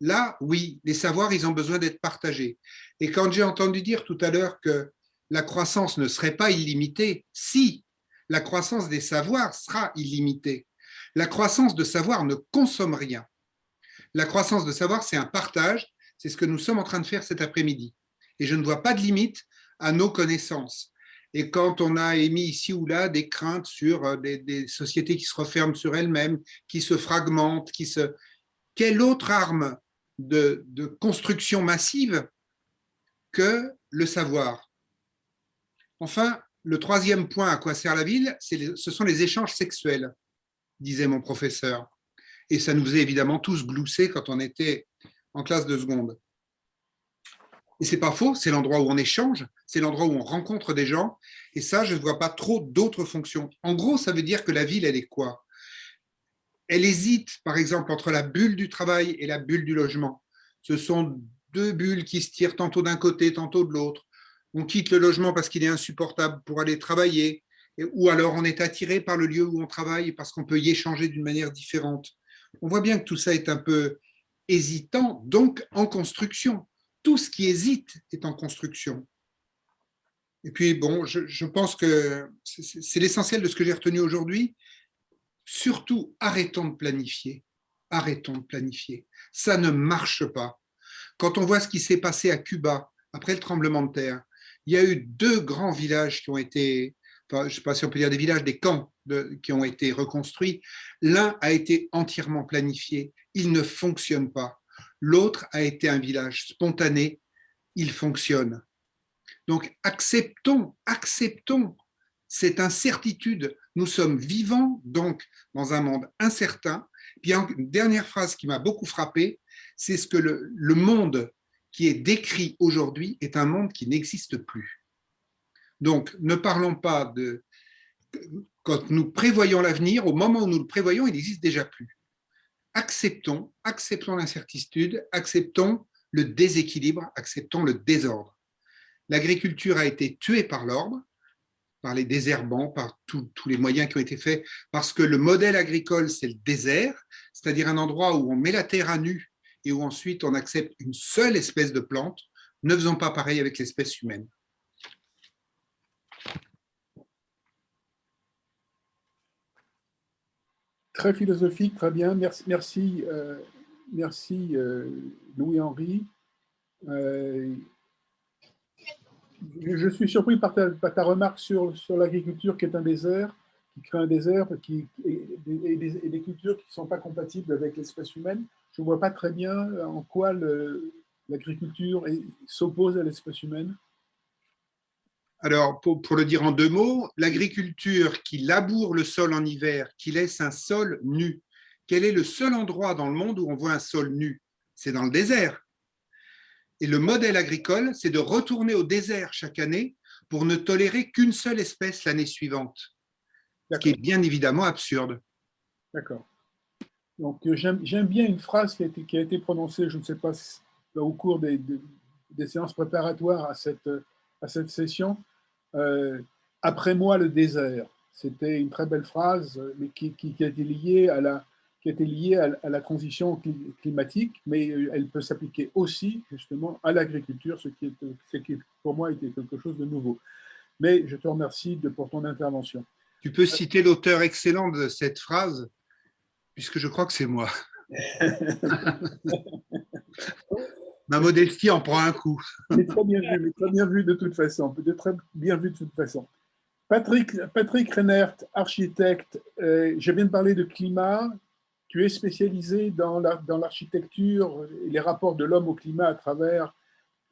Là, oui, les savoirs, ils ont besoin d'être partagés. Et quand j'ai entendu dire tout à l'heure que la croissance ne serait pas illimitée, si, la croissance des savoirs sera illimitée. La croissance de savoir ne consomme rien. La croissance de savoir, c'est un partage, c'est ce que nous sommes en train de faire cet après-midi. Et je ne vois pas de limite à nos connaissances. Et quand on a émis ici ou là des craintes sur des sociétés qui se referment sur elles-mêmes, qui se fragmentent, quelle autre arme de construction massive que le savoir? Enfin, le troisième point à quoi sert la ville, ce sont les échanges sexuels, disait mon professeur. Et ça nous est évidemment tous gloussé quand on était en classe de seconde. Et c'est pas faux, c'est l'endroit où on échange, c'est l'endroit où on rencontre des gens, et ça, je ne vois pas trop d'autres fonctions. En gros, ça veut dire que la ville, elle est quoi? Elle hésite, par exemple, entre la bulle du travail et la bulle du logement. Ce sont deux bulles qui se tirent tantôt d'un côté, tantôt de l'autre. On quitte le logement parce qu'il est insupportable pour aller travailler, ou alors on est attiré par le lieu où on travaille parce qu'on peut y échanger d'une manière différente. On voit bien que tout ça est un peu hésitant, donc en construction. Tout ce qui hésite est en construction. Et puis, bon, je pense que c'est l'essentiel de ce que j'ai retenu aujourd'hui. Surtout, arrêtons de planifier. Arrêtons de planifier. Ça ne marche pas. Quand on voit ce qui s'est passé à Cuba après le tremblement de terre, il y a eu 2 grands villages qui ont été, enfin, je ne sais pas si on peut dire des villages, des camps qui ont été reconstruits. L'un a été entièrement planifié. Il ne fonctionne pas. L'autre a été un village spontané. Il fonctionne. Donc, acceptons cette incertitude. Nous sommes vivants, donc, dans un monde incertain. Puis, une dernière phrase qui m'a beaucoup frappé, c'est ce que le monde qui est décrit aujourd'hui est un monde qui n'existe plus. Donc, ne parlons pas de... Quand nous prévoyons l'avenir, au moment où nous le prévoyons, il n'existe déjà plus. Acceptons l'incertitude, acceptons le déséquilibre, acceptons le désordre. L'agriculture a été tuée par l'ordre, par les désherbants, par tous les moyens qui ont été faits, parce que le modèle agricole, c'est le désert, c'est-à-dire un endroit où on met la terre à nu et où ensuite on accepte une seule espèce de plante. Ne faisons pas pareil avec l'espèce humaine. Très philosophique, très bien. Merci Louis-Henri. Je suis surpris par ta remarque sur l'agriculture qui est un désert, qui crée un désert et des cultures qui ne sont pas compatibles avec l'espèce humaine. Je ne vois pas très bien en quoi l'agriculture s'oppose à l'espèce humaine. Alors, pour le dire en 2 mots, l'agriculture qui laboure le sol en hiver, qui laisse un sol nu. Quel est le seul endroit dans le monde où on voit un sol nu? C'est dans le désert. Et le modèle agricole, c'est de retourner au désert chaque année pour ne tolérer qu'une seule espèce l'année suivante. Ce qui est bien évidemment absurde. D'accord. Donc, j'aime bien une phrase qui a été prononcée, je ne sais pas, au cours des séances préparatoires à cette session. Après moi, le désert. C'était une très belle phrase, mais qui a été liée à la transition climatique, mais elle peut s'appliquer aussi justement à l'agriculture, ce qui pour moi était quelque chose de nouveau. Mais je te remercie pour ton intervention. Tu peux citer l'auteur excellent de cette phrase, puisque je crois que c'est moi. Ma modestie en prend un coup. Mais très bien vu de toute façon. Très bien vu de toute façon. Patrick Reinert, architecte, je viens de parler de climat. Tu es spécialisé dans l'architecture et les rapports de l'homme au climat à travers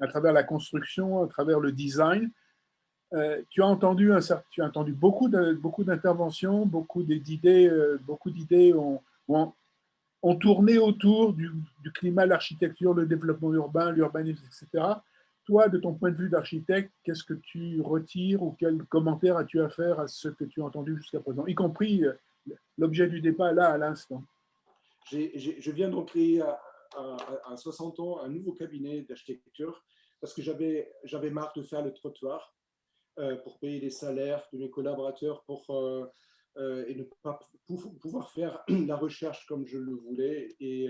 la construction, à travers le design. Tu as entendu beaucoup d'interventions, beaucoup d'idées ont tourné autour du climat, l'architecture, le développement urbain, l'urbanisme, etc. Toi, de ton point de vue d'architecte, qu'est-ce que tu retires ou quel commentaire as-tu à faire à ce que tu as entendu jusqu'à présent, y compris l'objet du débat là à l'instant? Je viens de créer à 60 ans un nouveau cabinet d'architecture parce que j'avais marre de faire le trottoir. pour payer les salaires de mes collaborateurs et ne pas pouvoir faire la recherche comme je le voulais. Et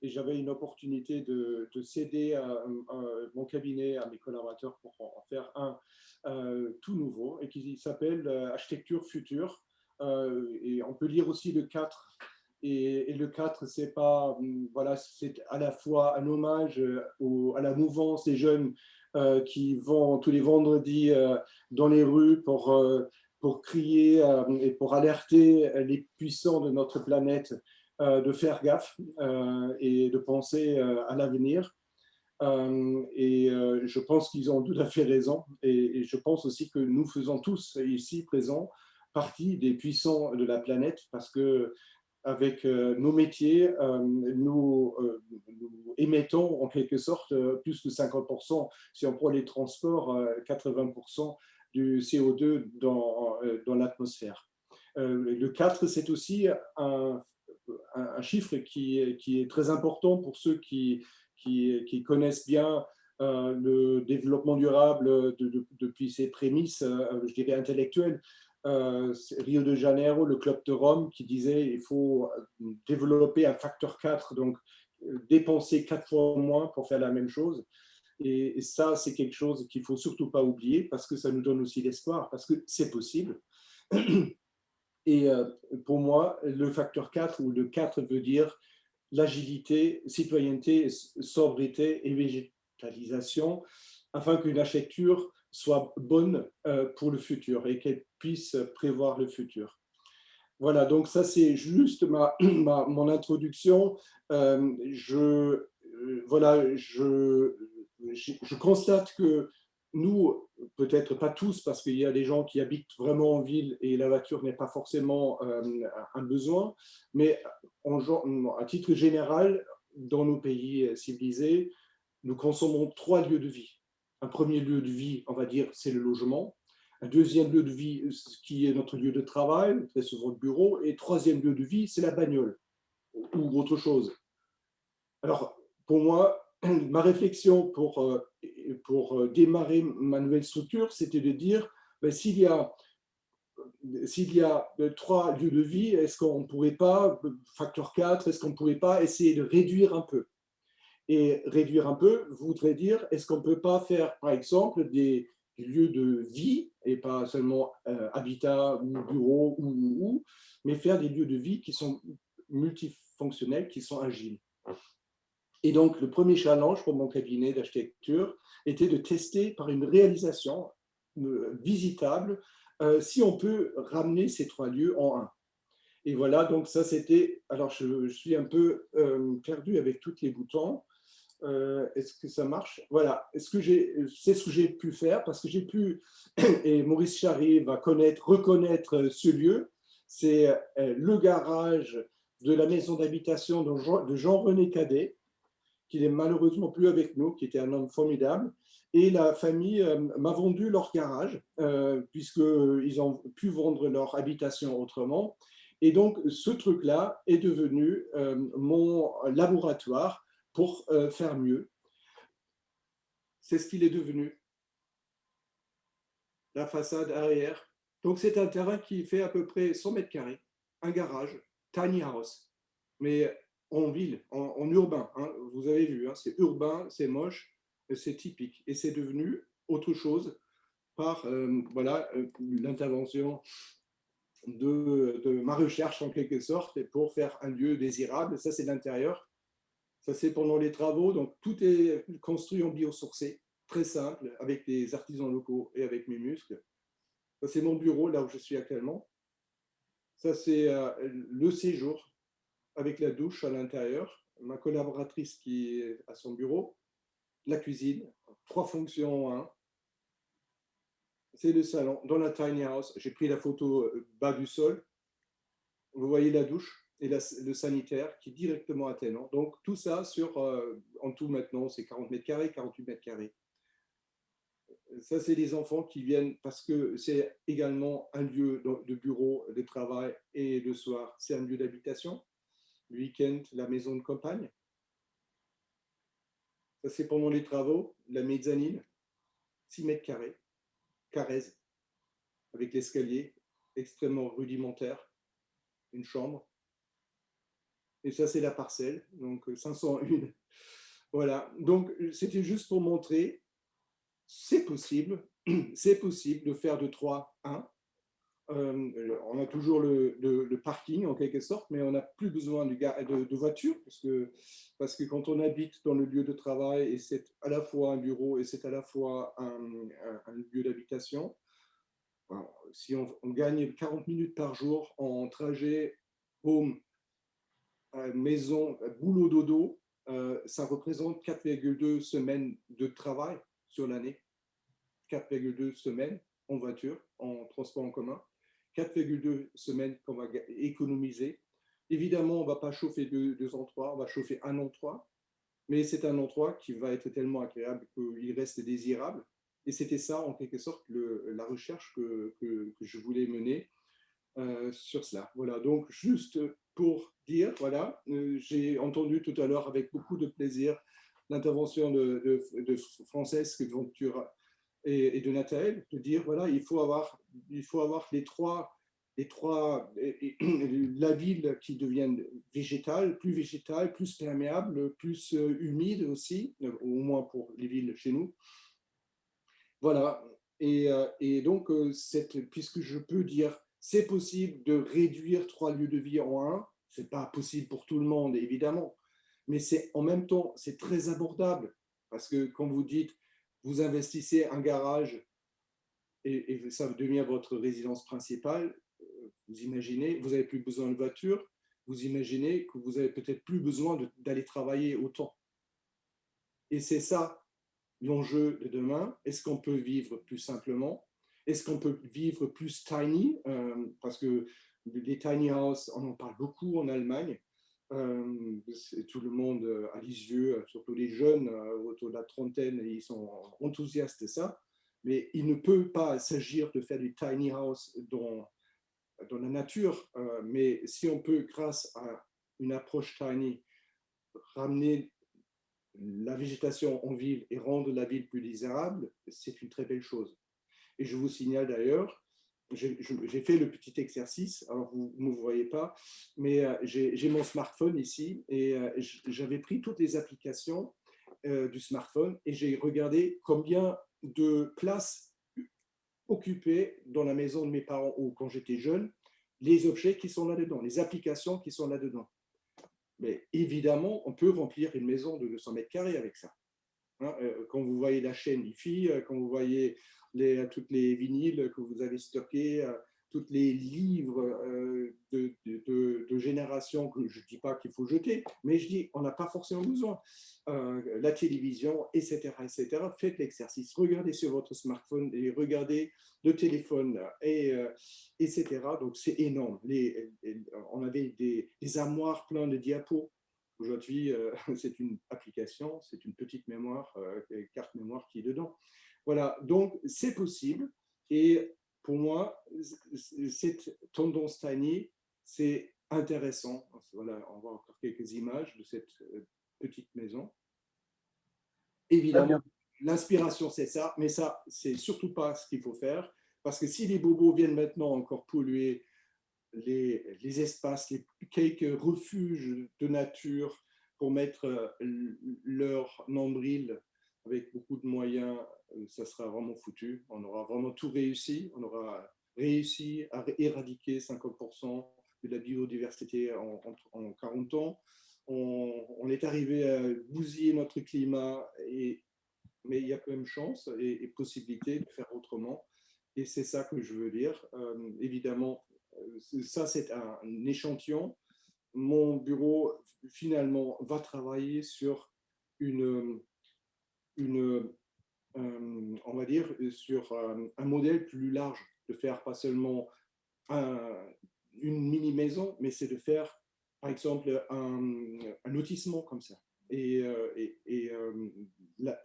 j'avais une opportunité de céder mon cabinet à mes collaborateurs pour en faire un tout nouveau et qui s'appelle Architecture Future. Et on peut lire aussi le 4. Et le 4, c'est pas, voilà, c'est à la fois un hommage à la mouvance des jeunes qui vont tous les vendredis dans les rues pour crier et pour alerter les puissants de notre planète de faire gaffe et de penser à l'avenir. Je pense qu'ils ont tout à fait raison. Et je pense aussi que nous faisons tous ici présents partie des puissants de la planète parce que avec nos métiers, nous émettons en quelque sorte plus de 50%, si on prend les transports, 80% du CO2 dans l'atmosphère. Le 4, c'est aussi un chiffre qui est très important pour ceux qui connaissent bien le développement durable depuis ses prémices, je dirais, intellectuelles. Rio de Janeiro, le club de Rome, qui disait qu'il faut développer un facteur 4, donc dépenser 4 fois moins pour faire la même chose. Et ça, c'est quelque chose qu'il ne faut surtout pas oublier parce que ça nous donne aussi l'espoir, parce que c'est possible. Et pour moi, le facteur 4 ou le 4 veut dire l'agilité, citoyenneté, sobriété et végétalisation, afin qu'une architecture soit bonne pour le futur et qu'elle puisse prévoir le futur. Voilà, donc ça c'est juste mon introduction. Je constate que nous, peut-être pas tous, parce qu'il y a des gens qui habitent vraiment en ville et la voiture n'est pas forcément un besoin, mais à titre général, dans nos pays civilisés, nous consommons 3 lieux de vie. Un premier lieu de vie, on va dire, c'est le logement. Un deuxième lieu de vie, qui est notre lieu de travail, très souvent le bureau. Et troisième lieu de vie, c'est la bagnole ou autre chose. Alors, pour moi, ma réflexion pour démarrer ma nouvelle structure, c'était de dire, ben, s'il y a 3 lieux de vie, est-ce qu'on ne pourrait pas, facteur 4, est-ce qu'on ne pourrait pas essayer de réduire un peu? Et réduire un peu voudrait dire, est-ce qu'on ne peut pas faire, par exemple, des lieux de vie, et pas seulement habitat ou bureau, mais faire des lieux de vie qui sont multifonctionnels, qui sont agiles. Et donc, le premier challenge pour mon cabinet d'architecture était de tester par une réalisation visitable si on peut ramener ces 3 lieux en un. Et voilà, donc ça c'était, alors je suis un peu perdu avec tous les boutons. Est-ce que ça marche? Voilà, c'est ce que j'ai pu faire parce que j'ai pu, et Maurice Charry va reconnaître ce lieu, c'est le garage de la maison d'habitation de Jean-René Cadet, qui n'est malheureusement plus avec nous, qui était un homme formidable. Et la famille m'a vendu leur garage, puisqu'ils ont pu vendre leur habitation autrement. Et donc, ce truc-là est devenu mon laboratoire pour faire mieux. C'est ce qu'il est devenu, la façade arrière. Donc, c'est un terrain qui fait à peu près 100 mètres carrés, un garage, tiny house, mais en ville, en urbain. Hein, vous avez vu, hein, c'est urbain, c'est moche, c'est typique. Et c'est devenu autre chose par l'intervention de ma recherche en quelque sorte pour faire un lieu désirable. Ça, c'est l'intérieur. Ça, c'est pendant les travaux. Donc, tout est construit en biosourcé, très simple, avec des artisans locaux et avec mes muscles. Ça, c'est mon bureau, là où je suis actuellement. Ça, c'est le séjour avec la douche à l'intérieur. Ma collaboratrice qui est à son bureau. La cuisine, 3 fonctions en 1. C'est le salon. Dans la tiny house, j'ai pris la photo bas du sol. Vous voyez la douche et le sanitaire qui est directement attenant. Donc, tout ça en tout maintenant, c'est 40 mètres carrés, 48 mètres carrés. Ça, c'est des enfants qui viennent parce que c'est également un lieu de bureau, de travail et le soir, c'est un lieu d'habitation. Le week-end, la maison de campagne. Ça, c'est pendant les travaux, la mezzanine, 6 mètres carrés, Carrez. avec l'escalier, extrêmement rudimentaire, une chambre. Et ça, c'est la parcelle, donc 501. Voilà, donc c'était juste pour montrer, c'est possible de faire de 3 1. On a toujours le parking en quelque sorte, mais on n'a plus besoin de voiture parce que quand on habite dans le lieu de travail et c'est à la fois un bureau et c'est à la fois un lieu d'habitation, si on gagne 40 minutes par jour en trajet home, maison, boulot, dodo, ça représente 4,2 semaines de travail sur l'année. 4,2 semaines en voiture, en transport en commun. 4,2 semaines qu'on va économiser. Évidemment, on ne va pas chauffer deux endroits, on va chauffer un endroit, mais c'est un endroit qui va être tellement agréable qu'il reste désirable. Et c'était ça, en quelque sorte, la recherche que je voulais mener sur cela. Voilà, donc juste pour dire, voilà, j'ai entendu tout à l'heure avec beaucoup de plaisir l'intervention de Francesque Ventura et de Nathalie, de dire, voilà, il faut avoir les trois la ville qui devient végétale, plus perméable, plus humide aussi, au moins pour les villes chez nous. Voilà, et donc, puisque je peux dire, c'est possible de réduire 3 lieux de vie en 1, ce n'est pas possible pour tout le monde, évidemment, mais en même temps, c'est très abordable, parce que quand vous dites, vous investissez un garage et ça devient votre résidence principale, vous imaginez, vous n'avez plus besoin de voiture, vous imaginez que vous n'avez peut-être plus besoin d'aller travailler autant. Et c'est ça l'enjeu de demain. Est-ce qu'on peut vivre plus simplement? Est-ce qu'on peut vivre plus tiny? Parce que les tiny houses, on en parle beaucoup en Allemagne. Tout le monde a les yeux, surtout les jeunes autour de la trentaine, ils sont enthousiastes de ça. Mais il ne peut pas s'agir de faire des tiny houses dans la nature. Mais si on peut, grâce à une approche tiny, ramener la végétation en ville et rendre la ville plus désirable, c'est une très belle chose. Et je vous signale d'ailleurs, j'ai fait le petit exercice, alors vous ne me voyez pas, mais j'ai mon smartphone ici et j'avais pris toutes les applications du smartphone et j'ai regardé combien de places occupaient dans la maison de mes parents ou quand j'étais jeune, les objets qui sont là-dedans, les applications qui sont là-dedans. Mais évidemment, on peut remplir une maison de 200 mètres carrés avec ça. Hein, quand vous voyez la chaîne Hi-Fi, quand vous voyez toutes les vinyles que vous avez stockés, tous les livres de génération que je ne dis pas qu'il faut jeter, mais je dis on n'a pas forcément besoin. La télévision, etc., etc. Faites l'exercice. Regardez sur votre smartphone et regardez le téléphone, etc. Donc, c'est énorme. On avait des armoires pleines de diapos. Aujourd'hui, c'est une application, c'est une petite mémoire, carte mémoire qui est dedans. Voilà, donc c'est possible. Et pour moi, cette tendance tiny, c'est intéressant. Voilà, on voit encore quelques images de cette petite maison. Évidemment, l'inspiration, c'est ça, mais ça, c'est surtout pas ce qu'il faut faire, parce que si les bobos viennent maintenant encore polluer les espaces, les quelques refuges de nature pour mettre leur nombril avec beaucoup de moyens, ça sera vraiment foutu. On aura vraiment tout réussi. On aura réussi à éradiquer 50% de la biodiversité en 40 ans. On est arrivé à bousiller notre climat, mais il y a quand même chance et possibilité de faire autrement. Et c'est ça que je veux dire. Évidemment, ça, c'est un échantillon. Mon bureau, finalement, va travailler sur on va dire, sur un modèle plus large, de faire pas seulement une mini-maison, mais c'est de faire, par exemple, un lotissement comme ça. Et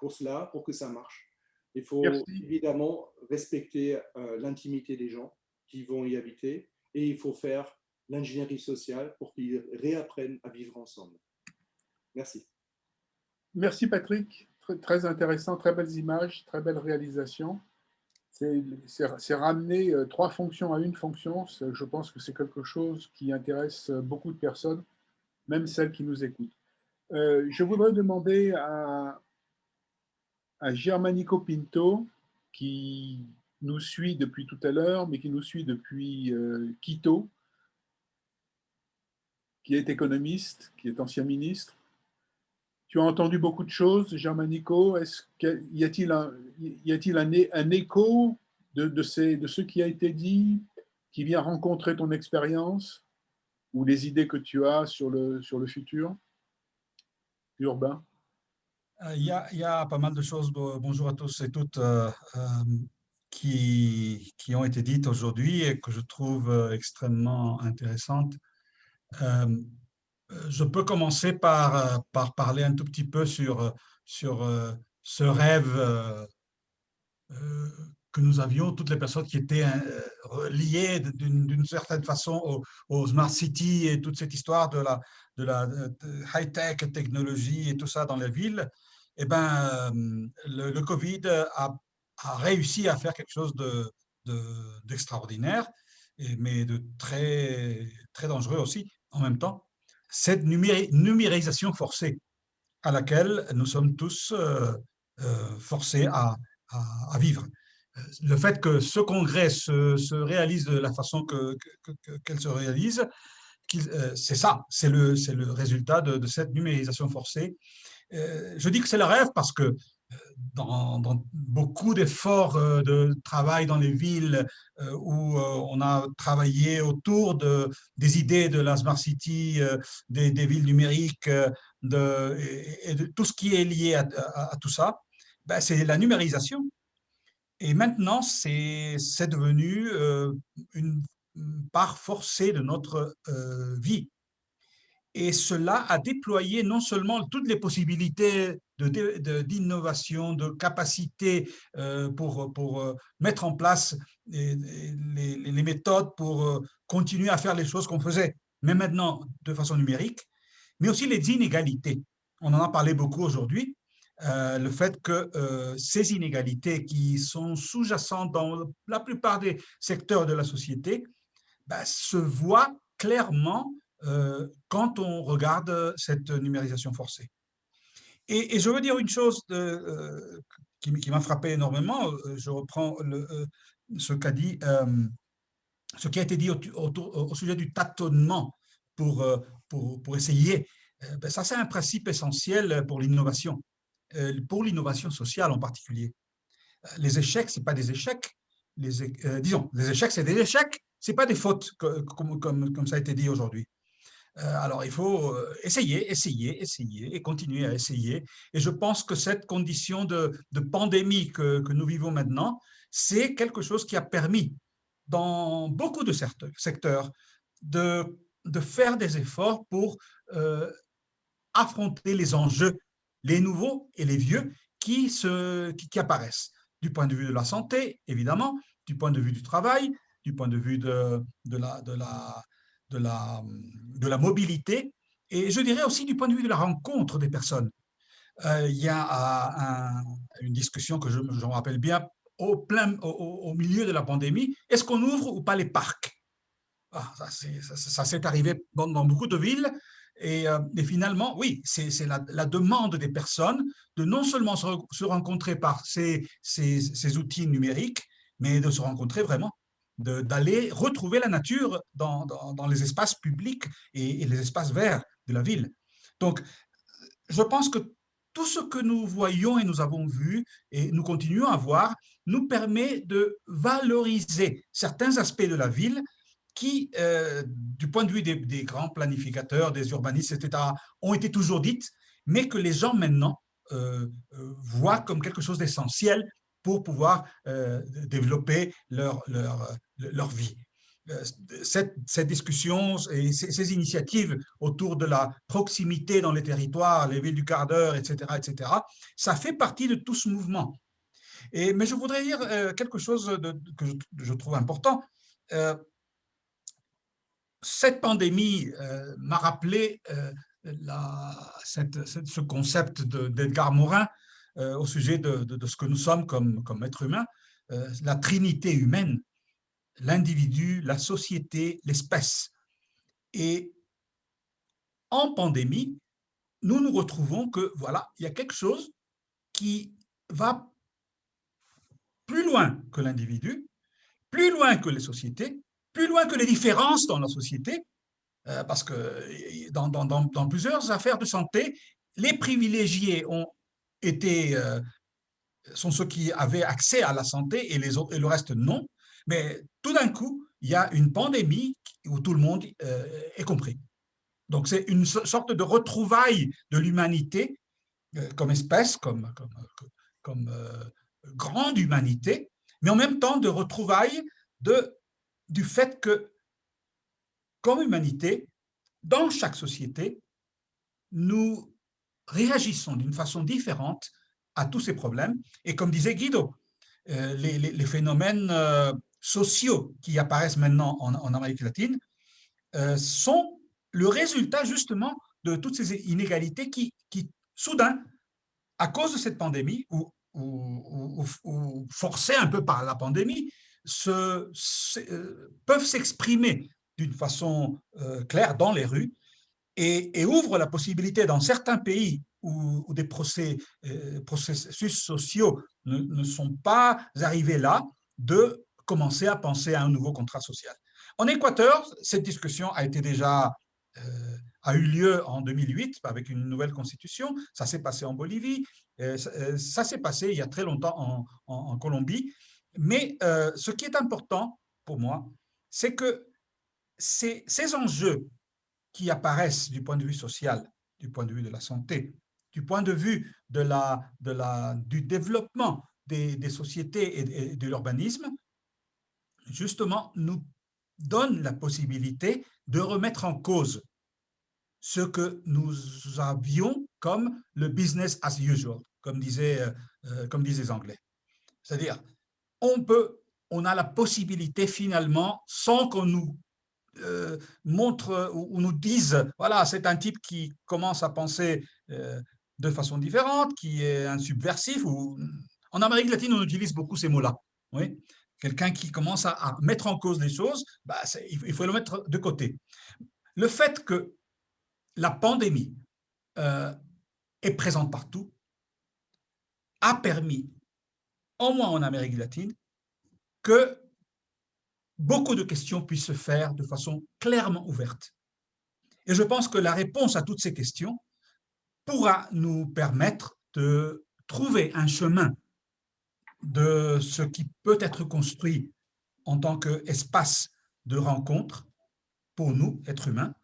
pour cela, pour que ça marche, il faut évidemment respecter l'intimité des gens qui vont y habiter et il faut faire l'ingénierie sociale pour qu'ils réapprennent à vivre ensemble. Merci. Merci Patrick, très intéressant, très belles images, très belle réalisation. c'est ramener 3 fonctions à une fonction. Je pense que c'est quelque chose qui intéresse beaucoup de personnes, même celles qui nous écoutent. Je voudrais demander à Germanico Pinto, qui nous suit depuis tout à l'heure, mais qui nous suit depuis Quito, qui est économiste, qui est ancien ministre. Tu as entendu beaucoup de choses, Germanico. Y a-t-il un écho de ce qui a été dit, qui vient rencontrer ton expérience ou les idées que tu as sur le futur urbain? Il y a pas mal de choses, bonjour à tous et toutes, qui ont été dites aujourd'hui et que je trouve extrêmement intéressantes. Je peux commencer par parler un tout petit peu sur ce rêve que nous avions, toutes les personnes qui étaient liées d'une certaine façon au Smart City et toute cette histoire de la high-tech, technologie et tout ça dans les villes. Eh ben, le Covid a réussi à faire quelque chose d'extraordinaire, mais de très, très dangereux aussi en même temps. Cette numérisation forcée à laquelle nous sommes tous forcés à vivre. Le fait que ce congrès se réalise de la façon qu'elle se réalise, c'est ça, c'est le résultat de cette numérisation forcée. Je dis que c'est le rêve parce que dans beaucoup d'efforts de travail dans les villes où on a travaillé autour des idées de la Smart City, des villes numériques et de tout ce qui est lié à tout ça, ben, c'est la numérisation. Et maintenant, c'est devenu une part forcée de notre vie. Et cela a déployé non seulement toutes les possibilités d'innovation, de capacité pour mettre en place les méthodes pour continuer à faire les choses qu'on faisait, mais maintenant de façon numérique, mais aussi les inégalités. On en a parlé beaucoup aujourd'hui. Le fait que ces inégalités qui sont sous-jacentes dans la plupart des secteurs de la société ben, se voient clairement quand on regarde cette numérisation forcée. Et je veux dire une chose qui m'a frappé énormément. Je reprends ce qui a été dit au sujet du tâtonnement pour essayer. Ben, ça, c'est un principe essentiel pour l'innovation sociale en particulier. Les échecs, ce n'est pas des échecs. Disons, les échecs, c'est des échecs, ce n'est pas des fautes, comme ça a été dit aujourd'hui. Alors, il faut essayer et continuer à essayer. Et je pense que cette condition de pandémie que nous vivons maintenant, c'est quelque chose qui a permis, dans beaucoup de secteurs, de faire des efforts pour affronter les enjeux, les nouveaux et les vieux, qui apparaissent. Du point de vue de la santé, évidemment, du point de vue du travail, du point de vue de la mobilité, et je dirais aussi du point de vue de la rencontre des personnes. Il y a une discussion que je me rappelle bien au milieu de la pandémie. Est-ce qu'on ouvre ou pas les parcs? Ça s'est arrivé dans beaucoup de villes. Et finalement, oui, c'est la demande des personnes de non seulement se rencontrer par ces outils numériques, mais de se rencontrer vraiment, d'aller retrouver la nature dans les espaces publics et les espaces verts de la ville. Donc, je pense que tout ce que nous voyons et nous avons vu et nous continuons à voir nous permet de valoriser certains aspects de la ville qui, du point de vue des grands planificateurs, des urbanistes, etc., ont été toujours dites, mais que les gens maintenant voient comme quelque chose d'essentiel pour pouvoir développer leur vie. Cette discussion et ces initiatives autour de la proximité dans les territoires, les villes du quart d'heure, etc., ça fait partie de tout ce mouvement. Mais je voudrais dire quelque chose que je trouve important. Cette pandémie m'a rappelé ce concept d'Edgar Morin au sujet de ce que nous sommes comme êtres humains. la trinité humaine, l'individu, la société, l'espèce. Et en pandémie, nous nous retrouvons que, voilà, il y a quelque chose qui va plus loin que l'individu, plus loin que les sociétés, plus loin que les différences dans la société, parce que dans plusieurs affaires de santé, les privilégiés sont ceux qui avaient accès à la santé et les autres, et le reste non. Mais tout d'un coup, il y a une pandémie où tout le monde est compris. Donc c'est une sorte de retrouvaille de l'humanité comme espèce, comme grande humanité, mais en même temps de retrouvailles du fait que, comme humanité, dans chaque société, nous réagissons d'une façon différente à tous ces problèmes. Et comme disait Guido, les phénomènes sociaux qui apparaissent maintenant en Amérique latine sont le résultat justement de toutes ces inégalités qui soudain, à cause de cette pandémie, ou forcées un peu par la pandémie, peuvent s'exprimer d'une façon claire dans les rues et ouvrent la possibilité dans certains pays où des processus sociaux ne sont pas arrivés là, de commencer à penser à un nouveau contrat social. En Équateur, cette discussion a eu lieu en 2008 avec une nouvelle constitution. Ça s'est passé en Bolivie, ça s'est passé il y a très longtemps en Colombie. Mais ce qui est important pour moi, c'est que ces enjeux qui apparaissent du point de vue social, du point de vue de la santé, du point de vue du développement des sociétés et de l'urbanisme, justement, nous donnent la possibilité de remettre en cause ce que nous avions comme le business as usual, comme disaient les Anglais. C'est-à-dire, on a la possibilité finalement, sans qu'on nous montre ou nous dise, voilà, c'est un type qui commence à penser de façon différente, qui est un subversif. En Amérique latine, on utilise beaucoup ces mots-là. Oui, quelqu'un qui commence à mettre en cause les choses, il faut le mettre de côté. Le fait que la pandémie est présente partout a permis, au moins en Amérique latine, que beaucoup de questions puissent se faire de façon clairement ouverte. Et je pense que la réponse à toutes ces questions pourra nous permettre de trouver un chemin de ce qui peut être construit en tant qu'espace de rencontre pour nous, êtres humains,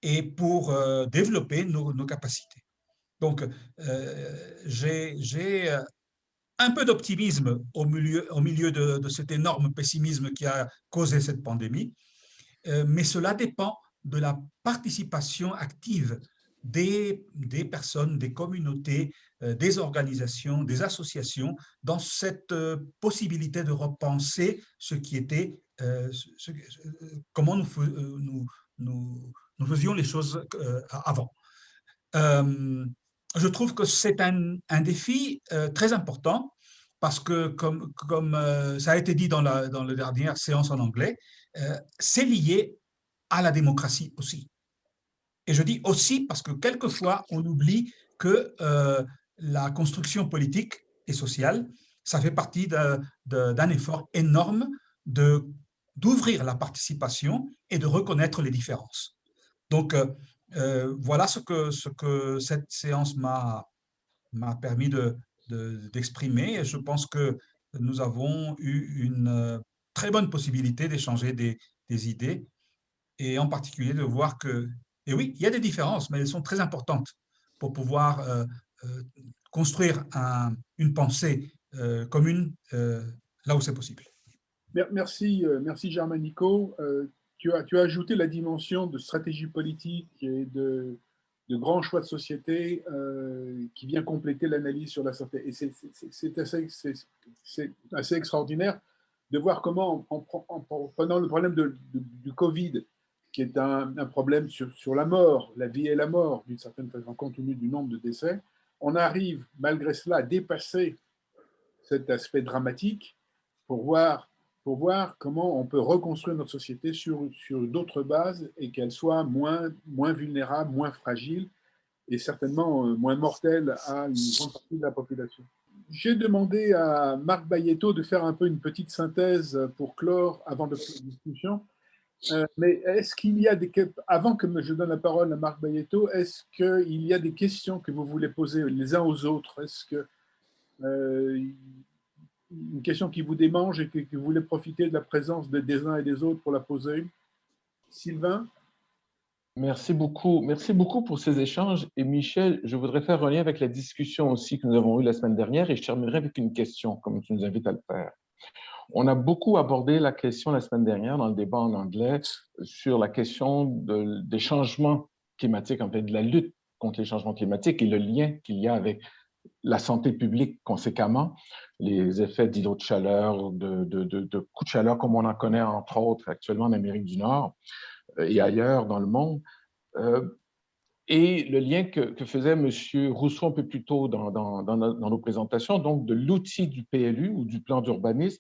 et pour développer nos capacités. Donc, j'ai un peu d'optimisme au milieu de cet énorme pessimisme qui a causé cette pandémie, mais cela dépend de la participation active des personnes, des communautés, des organisations, des associations dans cette possibilité de repenser ce qui était, comment nous faisions les choses avant. Je trouve que c'est un défi très important parce que, comme ça a été dit dans la dernière séance en anglais, c'est lié à la démocratie aussi. Et je dis aussi parce que quelquefois, on oublie que la construction politique et sociale, ça fait partie d'un effort énorme d'ouvrir la participation et de reconnaître les différences. Donc, voilà ce que cette séance m'a permis d'exprimer. Et je pense que nous avons eu une très bonne possibilité d'échanger des idées et en particulier de voir que, et oui, il y a des différences, mais elles sont très importantes pour pouvoir construire une pensée commune là où c'est possible. Merci Germanico. Tu as ajouté la dimension de stratégie politique et de grands choix de société qui vient compléter l'analyse sur la santé. Et c'est assez extraordinaire de voir comment, en prenant le problème du Covid, qui est un problème sur la mort, la vie et la mort, d'une certaine façon, compte tenu du nombre de décès, on arrive malgré cela à dépasser cet aspect dramatique pour voir comment on peut reconstruire notre société sur d'autres bases et qu'elle soit moins vulnérable, moins fragile et certainement moins mortelle à une grande partie de la population. J'ai demandé à Marc Bayetto de faire un peu une petite synthèse pour clore avant de faire la discussion. Mais est-ce qu'il y a avant que je donne la parole à Marc Bayetto, est-ce qu'il y a des questions que vous voulez poser les uns aux autres? Est-ce que une question qui vous démange et que vous voulez profiter de la présence des uns et des autres pour la poser? Sylvain? Merci beaucoup pour ces échanges. Et Michel, je voudrais faire un lien avec la discussion aussi que nous avons eue la semaine dernière et je terminerai avec une question, comme tu nous invites à le faire. On a beaucoup abordé la question la semaine dernière dans le débat en anglais sur la question des changements climatiques, en fait, de la lutte contre les changements climatiques et le lien qu'il y a avec la santé publique conséquemment, les effets d'îlots de chaleur, de coups de chaleur comme on en connaît entre autres actuellement en Amérique du Nord et ailleurs dans le monde. Et le lien que faisait M. Rousseau un peu plus tôt dans nos présentations, donc de l'outil du PLU ou du plan d'urbanisme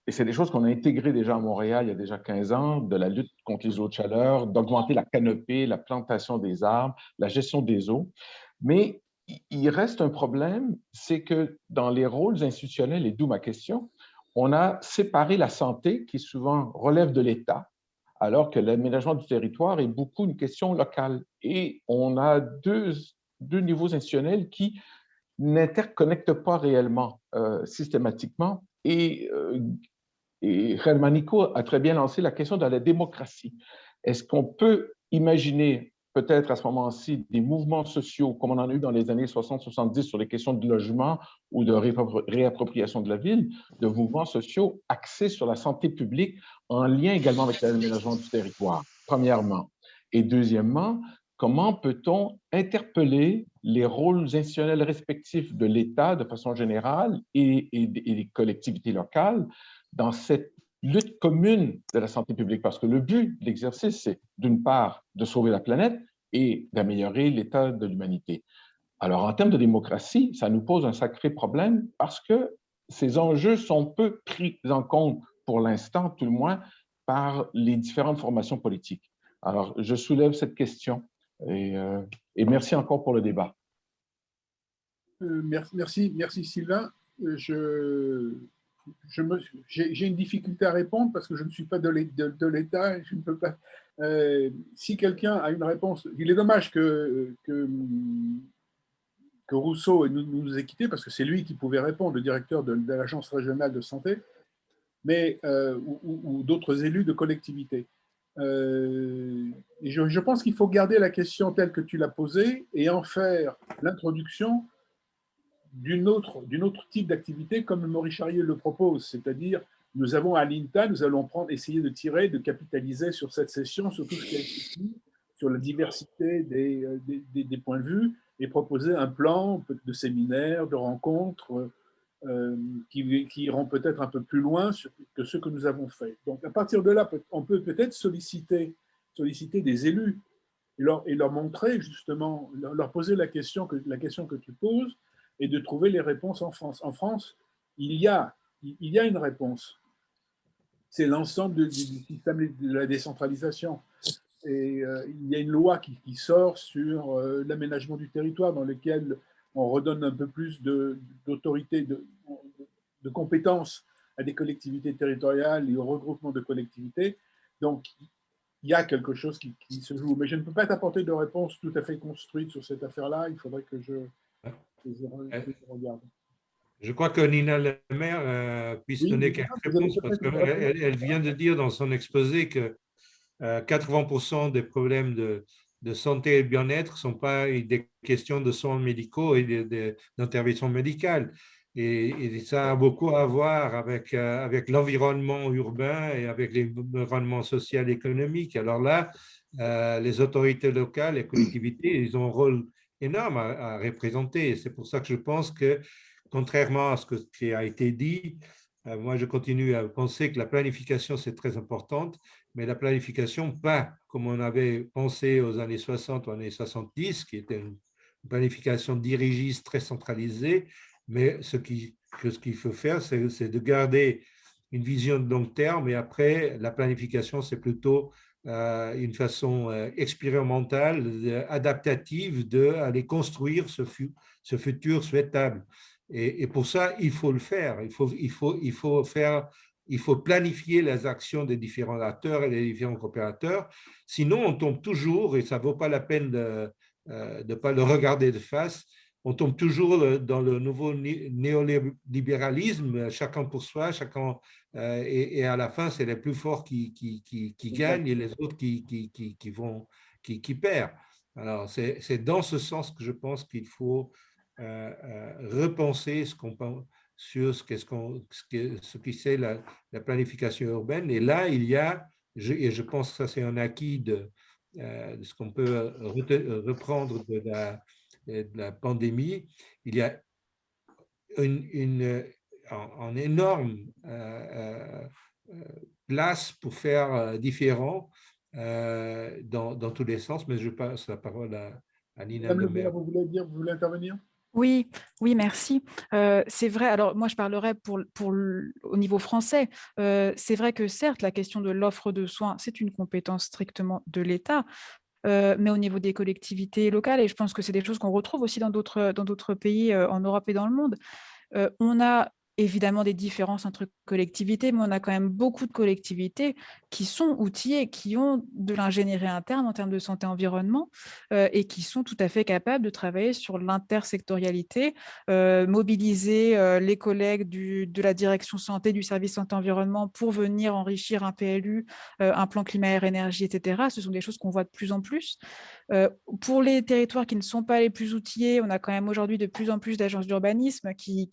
et c'est des choses qu'on a intégrées déjà à Montréal il y a déjà 15 ans, de la lutte contre les eaux de chaleur, d'augmenter la canopée, la plantation des arbres, la gestion des eaux. Mais il reste un problème, c'est que dans les rôles institutionnels, et d'où ma question, on a séparé la santé, qui souvent relève de l'État, alors que l'aménagement du territoire est beaucoup une question locale. Et on a deux niveaux institutionnels qui n'interconnectent pas réellement systématiquement. Et Germanico a très bien lancé la question de la démocratie. Est-ce qu'on peut imaginer peut-être à ce moment-ci des mouvements sociaux, comme on en a eu dans les années 60-70 sur les questions de logement ou de réappropriation de la ville, de mouvements sociaux axés sur la santé publique en lien également avec l'aménagement du territoire, premièrement. Et deuxièmement, comment peut-on interpeller les rôles institutionnels respectifs de l'État de façon générale et des collectivités locales dans cette lutte commune de la santé publique, parce que le but de l'exercice, c'est d'une part de sauver la planète et d'améliorer l'état de l'humanité. Alors, en termes de démocratie, ça nous pose un sacré problème parce que ces enjeux sont peu pris en compte, pour l'instant, tout le moins, par les différentes formations politiques. Alors, je soulève cette question et merci encore pour le débat. Merci Sylvain. J'ai une difficulté à répondre parce que je ne suis pas de l'État et je ne peux pas. Si quelqu'un a une réponse, il est dommage que Rousseau nous ait quittés parce que c'est lui qui pouvait répondre, le directeur de l'Agence régionale de santé, mais ou d'autres élus de collectivités. Et je pense qu'il faut garder la question telle que tu l'as posée et en faire l'introduction d'une autre type d'activité comme Maurice Charrier le propose, c'est-à-dire nous avons à l'INTA, nous allons essayer de capitaliser sur cette session, sur tout ce qui a été dit, sur la diversité des points de vue et proposer un plan de séminaires, de rencontres qui iront peut-être un peu plus loin que ce que nous avons fait. Donc à partir de là, on peut peut-être solliciter des élus et leur montrer justement, leur poser la question que tu poses et de trouver les réponses en France. En France, il y a une réponse. C'est l'ensemble du système de la décentralisation. Et il y a une loi qui sort sur l'aménagement du territoire dans lequel on redonne un peu plus d'autorité, de compétences à des collectivités territoriales et au regroupement de collectivités. Donc, il y a quelque chose qui se joue. Mais je ne peux pas t'apporter de réponse tout à fait construite sur cette affaire-là. Il faudrait que je regarde. Je crois que Nina Lemaire puisse donner quelques réponses parce qu'elle vient de dire dans son exposé que 80% des problèmes de santé et de bien-être ne sont pas des questions de soins médicaux et d'intervention médicale. Et ça a beaucoup à voir avec l'environnement urbain et avec l'environnement social et économique. Alors là, les autorités locales, les collectivités, ils ont un rôle énorme à représenter. C'est pour ça que je pense que, contrairement à ce qui a été dit, moi, je continue à penser que la planification, c'est très importante, mais la planification, pas comme on avait pensé aux années 60 ou années 70, qui était une planification dirigiste très centralisée, mais ce qui que ce qu'il faut faire, c'est de garder une vision de long terme, et après, la planification, c'est plutôt une façon expérimentale, adaptative d'aller construire ce futur souhaitable. Et pour ça, il faut le faire. Il faut planifier les actions des différents acteurs et des différents coopérateurs. Sinon, on tombe toujours, et ça ne vaut pas la peine de ne pas le regarder de face, on tombe toujours dans le nouveau néolibéralisme, chacun pour soi, et à la fin, c'est les plus forts qui gagnent et les autres qui perdent. Alors, c'est dans ce sens que je pense qu'il faut repenser sur ce qui c'est la planification urbaine. Et là, et je pense que ça c'est un acquis de ce qu'on peut reprendre de la pandémie, il y a un énorme place pour faire différent dans tous les sens, mais je passe la parole à Nina Lemaire. Vous voulez intervenir? Oui, oui, merci. C'est vrai, alors moi je parlerai au niveau français. C'est vrai que certes, la question de l'offre de soins, c'est une compétence strictement de l'État, mais au niveau des collectivités locales, et je pense que c'est des choses qu'on retrouve aussi dans d'autres pays en Europe et dans le monde, on a évidemment des différences entre collectivités, mais on a quand même beaucoup de collectivités qui sont outillées, qui ont de l'ingénierie interne en termes de santé-environnement et qui sont tout à fait capables de travailler sur l'intersectorialité, mobiliser les collègues de la direction santé, du service santé-environnement pour venir enrichir un PLU, un plan climat-air-énergie, etc. Ce sont des choses qu'on voit de plus en plus. Pour les territoires qui ne sont pas les plus outillés, on a quand même aujourd'hui de plus en plus d'agences d'urbanisme qui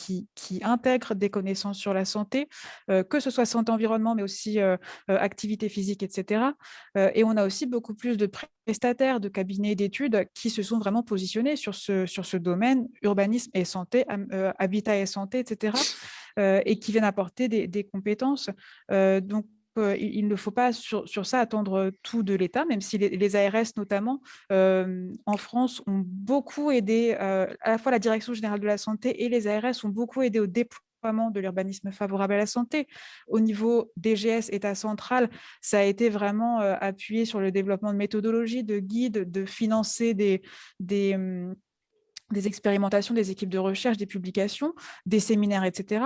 intègrent des connaissances sur la santé, que ce soit santé-environnement, mais aussi activité physique, etc. Et on a aussi beaucoup plus de prestataires, de cabinets d'études qui se sont vraiment positionnés sur ce domaine, urbanisme et santé, habitat et santé, etc., et qui viennent apporter des compétences. Donc, il ne faut pas sur ça attendre tout de l'État, même si les ARS notamment en France ont beaucoup aidé, à la fois la Direction générale de la santé et les ARS ont beaucoup aidé au déploiement de l'urbanisme favorable à la santé. Au niveau DGS, État central, ça a été vraiment appuyé sur le développement de méthodologies, de guides, de financer des expérimentations, des équipes de recherche, des publications, des séminaires, etc.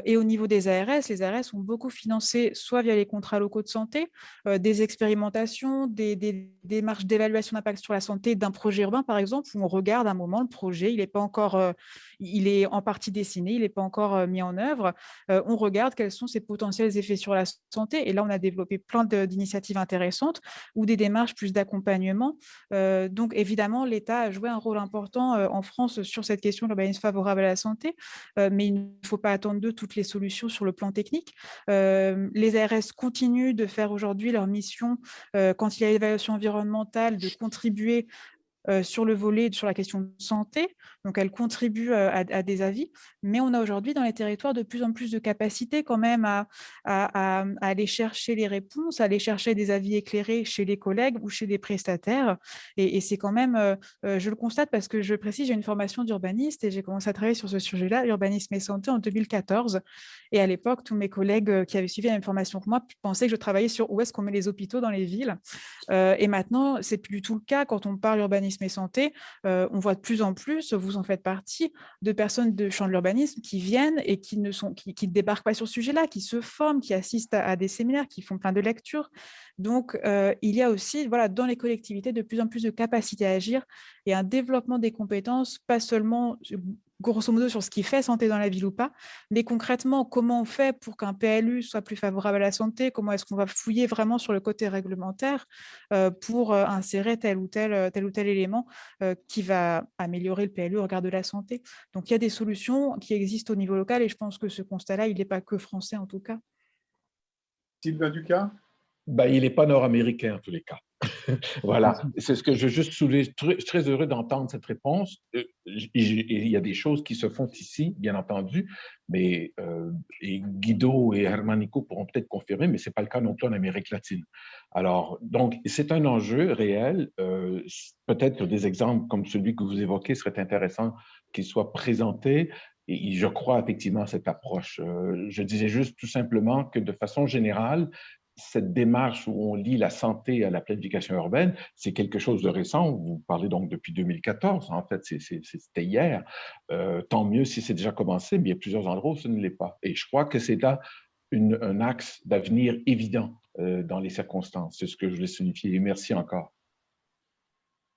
Et au niveau des ARS, les ARS ont beaucoup financé, soit via les contrats locaux de santé, des expérimentations, des démarches d'évaluation d'impact sur la santé d'un projet urbain, par exemple, où on regarde un moment le projet, il n'est pas encore, il est en partie dessiné, il n'est pas encore mis en œuvre. On regarde quels sont ses potentiels effets sur la santé. Et là, on a développé plein d'initiatives intéressantes ou des démarches plus d'accompagnement. Donc, évidemment, l'État a joué un rôle important en France sur cette question de l'urbanisme favorable à la santé, mais il ne faut pas attendre d'eux toutes les solutions sur le plan technique. Les ARS continuent de faire aujourd'hui leur mission quand il y a l'évaluation environnementale, de contribuer sur le volet, sur la question de santé. Donc, elle contribue à des avis. Mais on a aujourd'hui dans les territoires de plus en plus de capacité quand même à aller chercher les réponses, à aller chercher des avis éclairés chez les collègues ou chez des prestataires. Et c'est quand même, je le constate parce que je précise, j'ai une formation d'urbaniste et j'ai commencé à travailler sur ce sujet-là, urbanisme et santé, en 2014. Et à l'époque, tous mes collègues qui avaient suivi la même formation que moi pensaient que je travaillais sur où est-ce qu'on met les hôpitaux dans les villes. Et maintenant, c'est plus du tout le cas. Quand on parle urbanisme et santé, on voit de plus en plus, vous en faites partie, de personnes de champ de l'urbanisme qui viennent et qui ne débarquent pas sur ce sujet-là, qui se forment, qui assistent à des séminaires, qui font plein de lectures. Donc, il y a aussi, voilà, dans les collectivités, de plus en plus de capacité à agir et un développement des compétences, pas seulement grosso modo sur ce qui fait santé dans la ville ou pas, mais concrètement, comment on fait pour qu'un PLU soit plus favorable à la santé, comment est-ce qu'on va fouiller vraiment sur le côté réglementaire pour insérer tel ou tel élément qui va améliorer le PLU au regard de la santé. Donc, il y a des solutions qui existent au niveau local et je pense que ce constat-là, il n'est pas que français en tout cas. Sylvain Ducas? Il n'est pas nord-américain en tous les cas. Voilà, c'est ce que je veux juste soulever. Je suis très heureux d'entendre cette réponse. Il y a des choses qui se font ici, bien entendu, mais et Guido et Hermanico pourront peut-être confirmer, mais ce n'est pas le cas non plus en Amérique latine. Alors, donc, c'est un enjeu réel. Peut-être que des exemples comme celui que vous évoquez seraient intéressants qu'ils soient présentés. Et je crois effectivement à cette approche. Je disais juste tout simplement que de façon générale, cette démarche où on lie la santé à la planification urbaine, c'est quelque chose de récent. Vous parlez donc depuis 2014. En fait, c'était hier. Tant mieux si c'est déjà commencé, mais il y a plusieurs endroits où ce ne l'est pas. Et je crois que c'est là un axe d'avenir évident dans les circonstances. C'est ce que je voulais signifier. Et merci encore.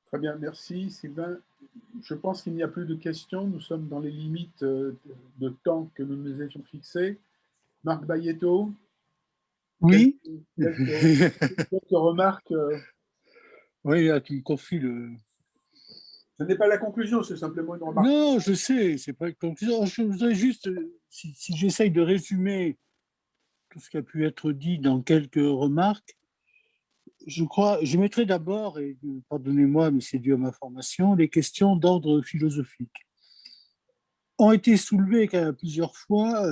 Très bien, merci Sylvain. Je pense qu'il n'y a plus de questions. Nous sommes dans les limites de temps que nous nous étions fixés. Marc Bayetto. Oui. Quelques remarques. Oui, là, tu me confies le. Ce n'est pas la conclusion, c'est simplement une remarque. Non, je sais, c'est pas une conclusion. Je voudrais juste, si j'essaye de résumer tout ce qui a pu être dit dans quelques remarques, je mettrai d'abord, et pardonnez-moi, mais c'est dû à ma formation, les questions d'ordre philosophique. Ont été soulevées plusieurs fois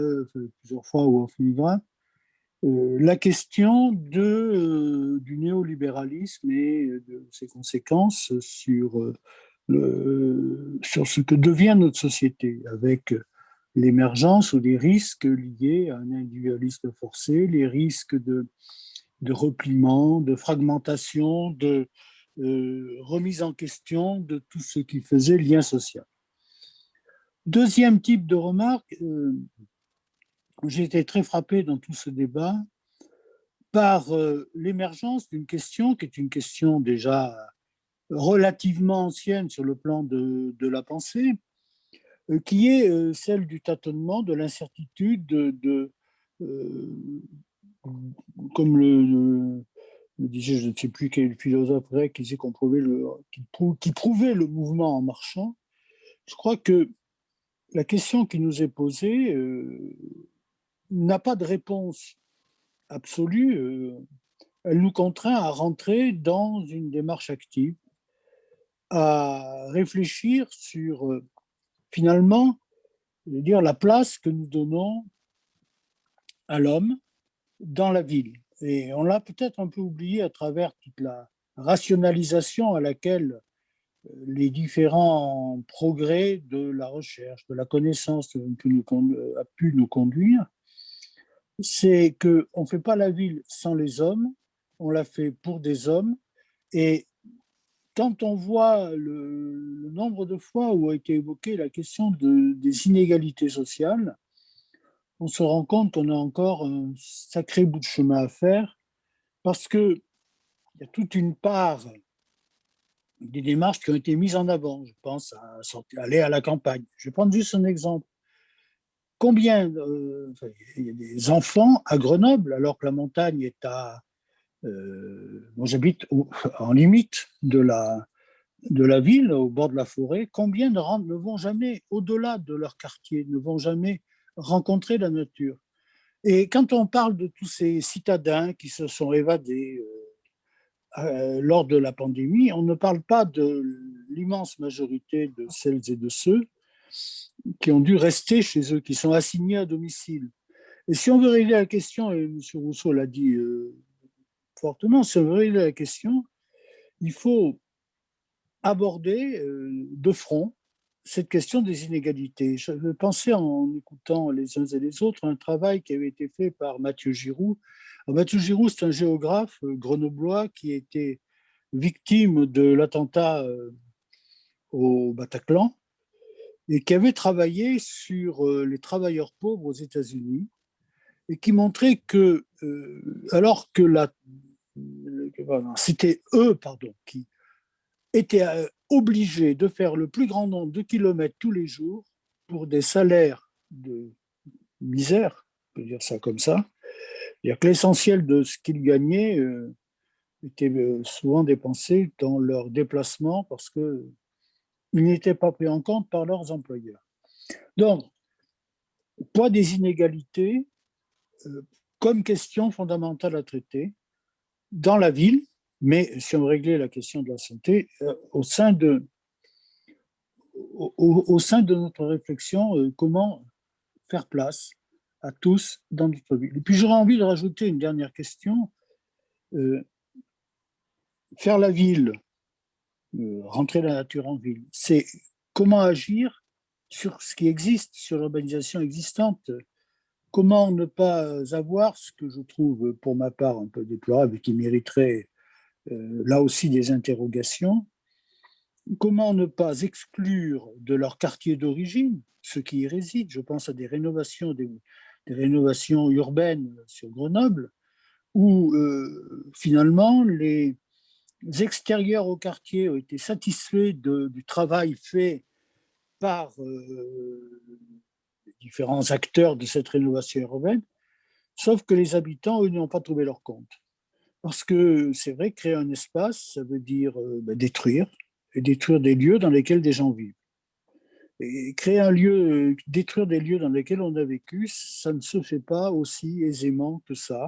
ou en filigrane, la question du néolibéralisme et de ses conséquences sur ce que devient notre société, avec l'émergence ou les risques liés à un individualisme forcé, les risques de repliement, de fragmentation, de remise en question de tout ce qui faisait lien social. Deuxième type de remarque, j'ai été très frappé dans tout ce débat par l'émergence d'une question qui est une question déjà relativement ancienne sur le plan de la pensée, qui est celle du tâtonnement, de l'incertitude, comme le disait, je ne sais plus quel philosophe grec qui disait qui prouvait le mouvement en marchant. Je crois que la question qui nous est posée n'a pas de réponse absolue. Elle nous contraint à rentrer dans une démarche active, à réfléchir sur finalement, je veux dire, la place que nous donnons à l'homme dans la ville. Et on l'a peut-être un peu oublié à travers toute la rationalisation à laquelle les différents progrès de la recherche, de la connaissance a pu nous conduire. C'est qu'on ne fait pas la ville sans les hommes, on la fait pour des hommes. Et quand on voit le nombre de fois où a été évoquée la question des inégalités sociales, on se rend compte qu'on a encore un sacré bout de chemin à faire parce qu'il y a toute une part des démarches qui ont été mises en avant. Je pense à aller à la campagne. Je vais prendre juste un exemple. Combien il y a des enfants à Grenoble, alors que la montagne est moi j'habite en limite de la ville, au bord de la forêt. Combien ne vont jamais au-delà de leur quartier, ne vont jamais rencontrer la nature? Et quand on parle de tous ces citadins qui se sont évadés lors de la pandémie, on ne parle pas de l'immense majorité de celles et de ceux qui ont dû rester chez eux, qui sont assignés à domicile. Et si on veut régler la question, et M. Rousseau l'a dit fortement, si on veut régler la question, il faut aborder de front cette question des inégalités. Je pensais en écoutant les uns et les autres un travail qui avait été fait par Mathieu Giroux. Alors, Mathieu Giroux, c'est un géographe grenoblois qui a été victime de l'attentat au Bataclan et qui avait travaillé sur les travailleurs pauvres aux États-Unis et qui montrait que, alors que c'était eux qui étaient obligés de faire le plus grand nombre de kilomètres tous les jours pour des salaires de misère, on peut dire ça comme ça. C'est-à-dire que l'essentiel de ce qu'ils gagnaient était souvent dépensé dans leurs déplacements parce qu'ils n'étaient pas pris en compte par leurs employeurs. Donc, poids des inégalités comme question fondamentale à traiter dans la ville, mais si on réglait la question de la santé, au sein de notre réflexion, comment faire place à tous dans notre ville. Et puis j'aurais envie de rajouter une dernière question. Faire la ville, rentrer la nature en ville, c'est comment agir sur ce qui existe, sur l'urbanisation existante. Comment ne pas avoir ce que je trouve pour ma part un peu déplorable et qui mériterait là aussi des interrogations? Comment ne pas exclure de leur quartier d'origine ceux qui y résident? Je pense à des rénovations urbaines sur Grenoble, où finalement les extérieurs au quartier ont été satisfaits du travail fait par les différents acteurs de cette rénovation urbaine, sauf que les habitants, eux, n'ont pas trouvé leur compte. Parce que c'est vrai, créer un espace, ça veut dire détruire des lieux dans lesquels des gens vivent. Et créer un lieu, détruire des lieux dans lesquels on a vécu, ça ne se fait pas aussi aisément que ça.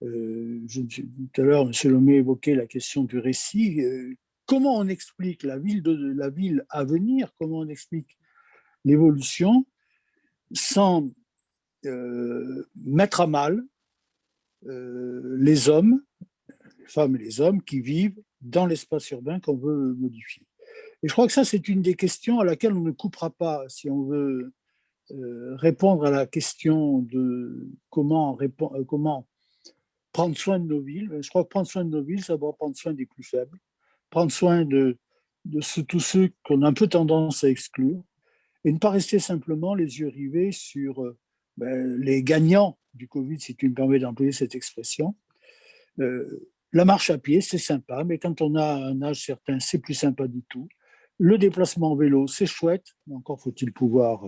Tout à l'heure, M. Lemay évoquait la question du récit. Comment on explique la ville à venir? Comment on explique l'évolution sans mettre à mal les hommes, les femmes et les hommes qui vivent dans l'espace urbain qu'on veut modifier? Et je crois que ça, c'est une des questions à laquelle on ne coupera pas si on veut répondre à la question de comment prendre soin de nos villes. Je crois que prendre soin de nos villes, ça va prendre soin des plus faibles, prendre soin de tous ceux qu'on a un peu tendance à exclure, et ne pas rester simplement les yeux rivés sur les gagnants du Covid, si tu me permets d'employer cette expression. La marche à pied, c'est sympa, mais quand on a un âge certain, c'est plus sympa du tout. Le déplacement en vélo, c'est chouette, mais encore faut-il pouvoir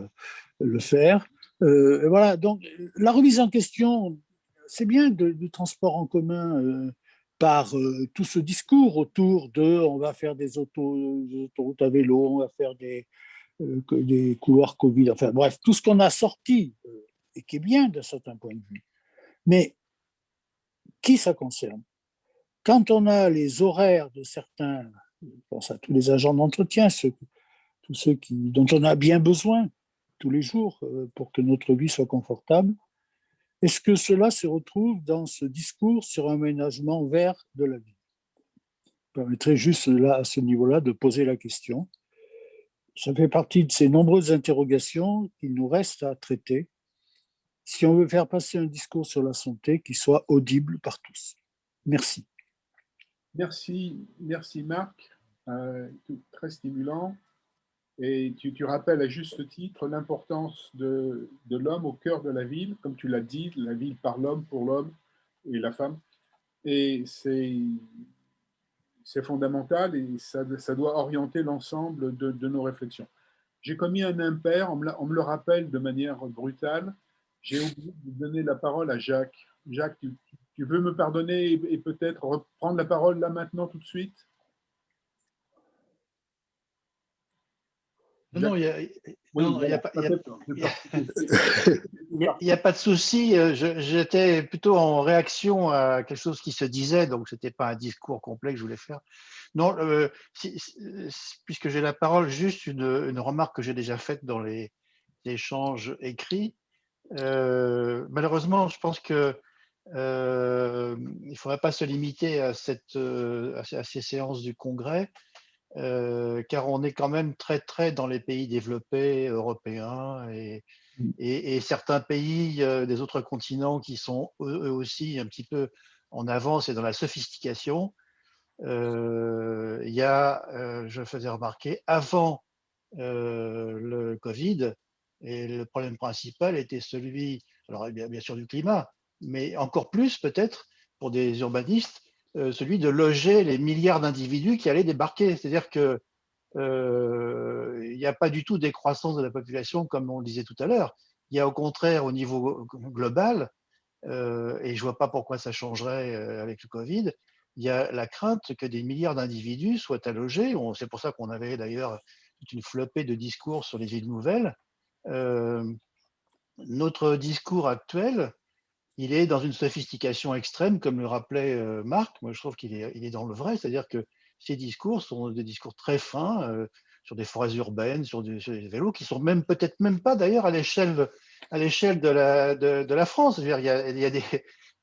le faire. Voilà, donc la remise en question, c'est bien du transport en commun par tout ce discours autour de on va faire des autoroutes à vélo, on va faire des couloirs Covid, enfin bref, tout ce qu'on a sorti et qui est bien d'un certain point de vue. Mais qui ça concerne? Quand on a les horaires de certains, je pense à tous les agents d'entretien, tous ceux dont on a bien besoin tous les jours pour que notre vie soit confortable, est-ce que cela se retrouve dans ce discours sur un aménagement vert de la ville? Je permettrai juste là, à ce niveau-là, de poser la question. Ça fait partie de ces nombreuses interrogations qu'il nous reste à traiter si on veut faire passer un discours sur la santé qui soit audible par tous. Merci. Merci Marc, très stimulant. Et tu rappelles à juste titre l'importance de l'homme au cœur de la ville, comme tu l'as dit, la ville par l'homme, pour l'homme et la femme. Et c'est fondamental et ça doit orienter l'ensemble de nos réflexions. J'ai commis un impair, on me le rappelle de manière brutale. J'ai oublié de donner la parole à Jacques. Jacques, tu veux me pardonner et peut-être reprendre la parole là maintenant tout de suite? Non, il n'y a pas de souci. J'étais plutôt en réaction à quelque chose qui se disait, donc ce n'était pas un discours complet que je voulais faire. Non, puisque j'ai la parole, juste une remarque que j'ai déjà faite dans les échanges écrits. Malheureusement, je pense que il ne faudrait pas se limiter à ces séances du Congrès. Car on est quand même très dans les pays développés européens et certains pays des autres continents qui sont eux aussi un petit peu en avance et dans la sophistication. Je faisais remarquer, avant le Covid, et le problème principal était celui, alors bien sûr du climat, mais encore plus peut-être pour des urbanistes, celui de loger les milliards d'individus qui allaient débarquer. C'est-à-dire qu'il n'y a pas du tout décroissance de la population, comme on le disait tout à l'heure. Il y a au contraire, au niveau global, et je ne vois pas pourquoi ça changerait avec le Covid, il y a la crainte que des milliards d'individus soient allogés. C'est pour ça qu'on avait d'ailleurs toute une flopée de discours sur les villes nouvelles. Notre discours actuel, il est dans une sophistication extrême, comme le rappelait Marc. Moi, je trouve qu'il est dans le vrai, c'est-à-dire que ces discours sont des discours très fins sur des forêts urbaines, sur des vélos, qui sont peut-être même pas d'ailleurs à l'échelle de la France. Il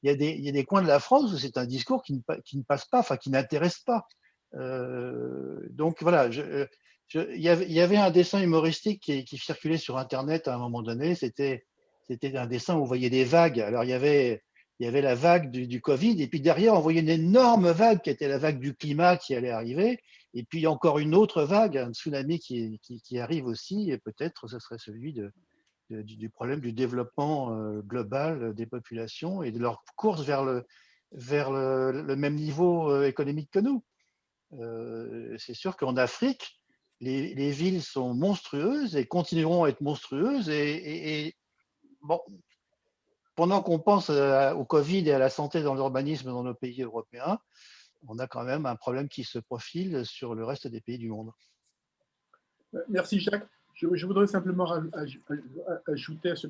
y a des coins de la France où c'est un discours qui ne passe pas, enfin qui n'intéresse pas. Donc voilà, Il y avait un dessin humoristique qui circulait sur Internet à un moment donné. C'était un dessin où vous voyez des vagues. Alors, il y avait la vague du Covid, et puis derrière, on voyait une énorme vague qui était la vague du climat qui allait arriver. Et puis, encore une autre vague, un tsunami qui arrive aussi, et peut-être ce serait celui du problème du développement global des populations et de leur course vers le même niveau économique que nous. C'est sûr qu'en Afrique, les villes sont monstrueuses et continueront à être monstrueuses. Et bon, pendant qu'on pense au Covid et à la santé dans l'urbanisme dans nos pays européens, on a quand même un problème qui se profile sur le reste des pays du monde. Merci Jacques. Je voudrais simplement ajouter à ce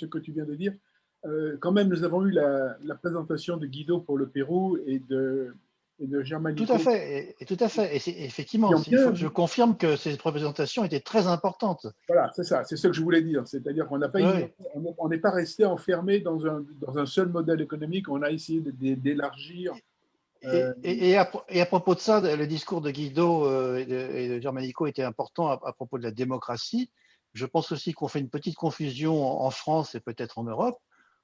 que tu viens de dire. Quand même, nous avons eu la présentation de Guido pour le Pérou et de Germanico. Tout à fait. Et effectivement, je confirme que ces représentations étaient très importantes. Voilà, c'est ça. C'est ce que je voulais dire. C'est-à-dire qu'on n'a pas, on n'est pas resté enfermé dans un seul modèle économique. On a essayé d'élargir. Et à propos de ça, le discours de Guido et de Germanico était important à propos de la démocratie. Je pense aussi qu'on fait une petite confusion en France et peut-être en Europe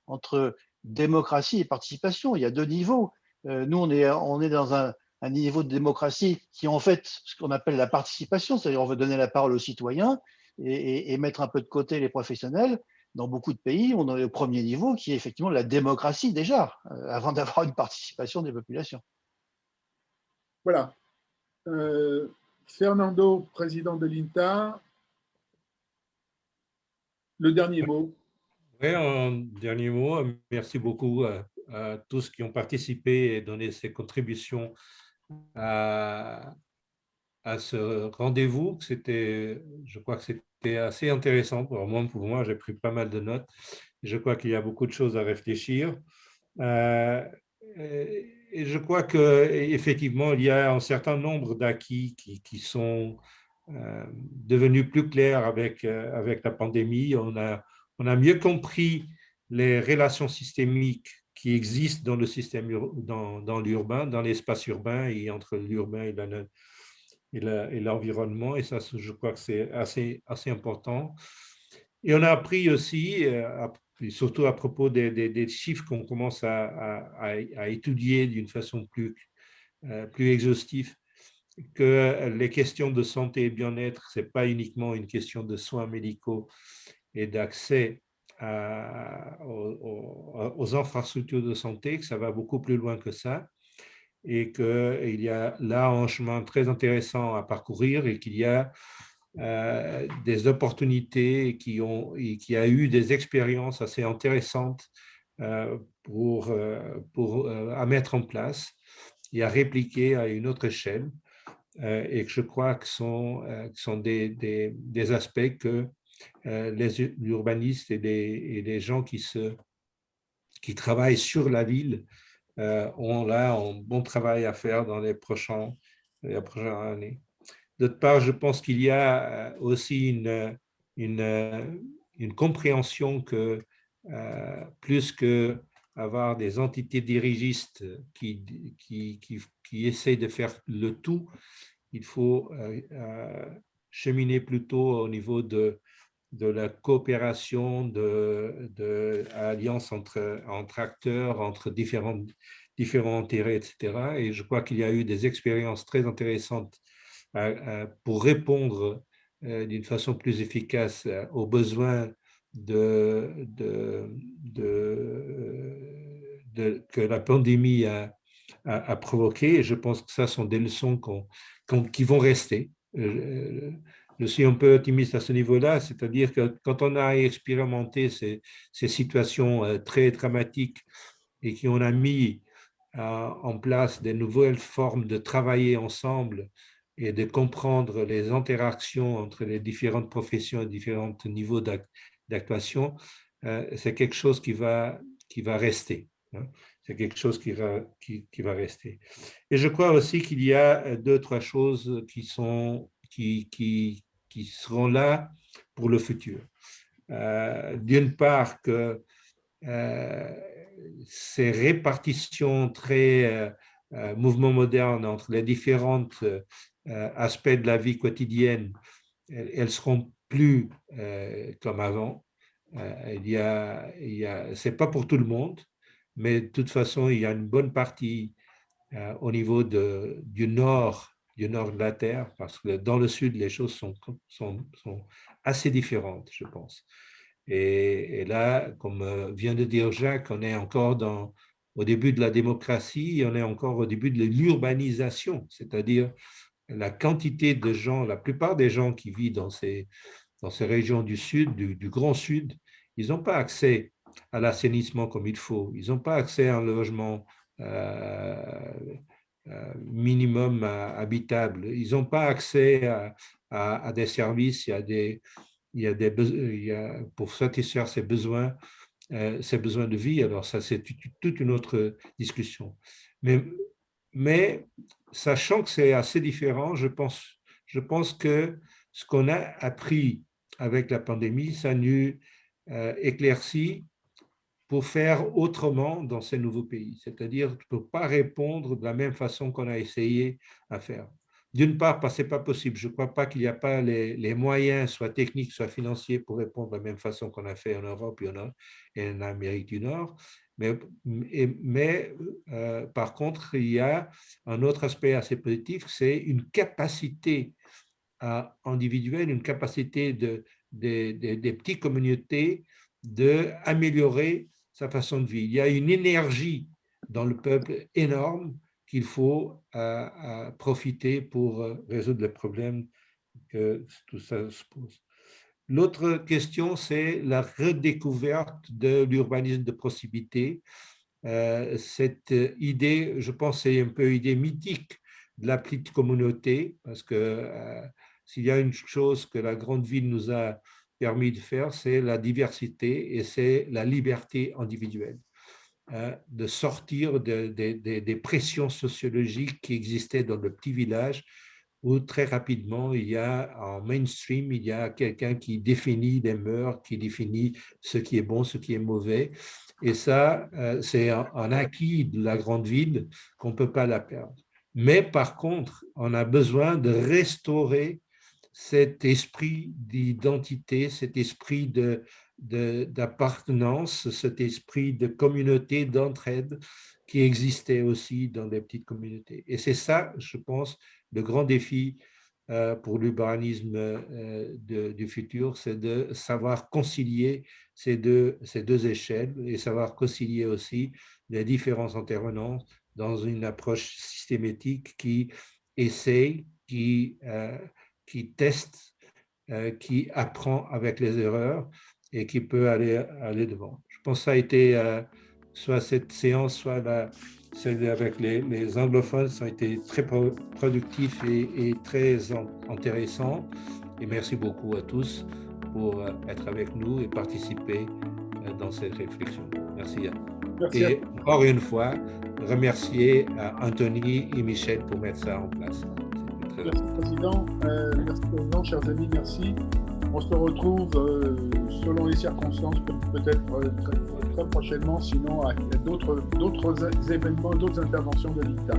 entre démocratie et participation. Il y a deux niveaux. Nous, on est dans un niveau de démocratie qui est en fait ce qu'on appelle la participation, c'est-à-dire on veut donner la parole aux citoyens et mettre un peu de côté les professionnels. Dans beaucoup de pays, on est au premier niveau qui est effectivement la démocratie déjà, avant d'avoir une participation des populations. Voilà. Fernando, président de l'INTA, le dernier mot. Oui, un dernier mot. Merci beaucoup à tous qui ont participé et donné ces contributions à ce rendez-vous. Je crois que c'était assez intéressant. Pour moi, j'ai pris pas mal de notes. Je crois qu'il y a beaucoup de choses à réfléchir. Et je crois qu'effectivement, il y a un certain nombre d'acquis qui sont devenus plus clairs avec la pandémie. On a mieux compris les relations systémiques qui existent dans le système, dans l'urbain, dans l'espace urbain et entre l'urbain et l'environnement. Et ça, je crois que c'est assez important. Et on a appris aussi, surtout à propos des chiffres qu'on commence à étudier d'une façon plus exhaustive, que les questions de santé et bien-être, ce n'est pas uniquement une question de soins médicaux et d'accès aux infrastructures de santé, que ça va beaucoup plus loin que ça, et qu'il y a là un chemin très intéressant à parcourir et qu'il y a des opportunités et qui a eu des expériences assez intéressantes à mettre en place et à répliquer à une autre échelle, et que je crois que sont des aspects que les urbanistes et les gens qui travaillent sur la ville ont là un bon travail à faire dans les prochaines années. D'autre part, je pense qu'il y a aussi une compréhension que plus qu'avoir des entités dirigistes qui essayent de faire le tout, il faut cheminer plutôt au niveau de la coopération, de alliance entre acteurs, entre différents intérêts, etc. Et je crois qu'il y a eu des expériences très intéressantes pour répondre d'une façon plus efficace aux besoins que la pandémie a provoqué. Et je pense que ça sont des leçons qui vont rester. Je suis un peu optimiste à ce niveau-là, c'est-à-dire que quand on a expérimenté ces situations très dramatiques et qu'on a mis en place des nouvelles formes de travailler ensemble et de comprendre les interactions entre les différentes professions et différents niveaux d'actuation, c'est quelque chose qui va rester. C'est quelque chose qui va rester. Et je crois aussi qu'il y a deux, trois choses qui seront là pour le futur. D'une part, que ces répartitions très mouvements modernes entre les différentes aspects de la vie quotidienne, elles seront plus comme avant. C'est pas pour tout le monde, mais de toute façon, il y a une bonne partie au niveau du nord de la Terre, parce que dans le sud, les choses sont assez différentes, je pense. Et là, comme vient de dire Jacques, on est encore au début de la démocratie, on est encore au début de l'urbanisation, c'est-à-dire la quantité de gens, la plupart des gens qui vivent dans ces régions du sud, du grand sud, ils n'ont pas accès à l'assainissement comme il faut, ils n'ont pas accès à un logement minimum habitable, ils n'ont pas accès à des services, pour satisfaire ces besoins de vie. Alors ça, c'est toute une autre discussion. Mais sachant que c'est assez différent, je pense que ce qu'on a appris avec la pandémie, ça nous éclaircit pour faire autrement dans ces nouveaux pays, c'est-à-dire pour ne pas répondre de la même façon qu'on a essayé à faire. D'une part, parce que ce n'est pas possible. Je ne crois pas qu'il n'y a pas les moyens, soit techniques, soit financiers, pour répondre de la même façon qu'on a fait en Europe et en Amérique du Nord. Mais par contre, il y a un autre aspect assez positif, c'est une capacité individuelle, une capacité des petites communautés d'améliorer sa façon de vivre. Il y a une énergie dans le peuple énorme qu'il faut profiter pour résoudre les problèmes que tout ça se pose. L'autre question, c'est la redécouverte de l'urbanisme de proximité. Cette idée, je pense, c'est un peu une idée mythique de la petite communauté, parce que s'il y a une chose que la grande ville nous a permis de faire, c'est la diversité et c'est la liberté individuelle, de sortir des pressions sociologiques qui existaient dans le petit village, où très rapidement, il y a en mainstream, il y a quelqu'un qui définit les mœurs, qui définit ce qui est bon, ce qui est mauvais. Et ça, c'est un acquis de la grande ville qu'on ne peut pas la perdre. Mais par contre, on a besoin de restaurer cet esprit d'identité, cet esprit d'appartenance, cet esprit de communauté, d'entraide qui existait aussi dans les petites communautés. Et c'est ça, je pense, le grand défi pour l'urbanisme du futur, c'est de savoir concilier ces deux échelles et savoir concilier aussi les différents intervenants dans une approche systématique qui essaye, qui teste, qui apprend avec les erreurs et qui peut aller devant. Je pense que ça a été soit cette séance, soit celle avec les anglophones, ça a été très productif et très intéressant. Et merci beaucoup à tous pour être avec nous et participer dans cette réflexion. Merci. Et encore une fois, remercier Anthony et Michel pour mettre ça en place. Merci Président, chers amis, merci. On se retrouve selon les circonstances, peut-être très prochainement, sinon à d'autres événements, d'autres interventions de l'ICTA.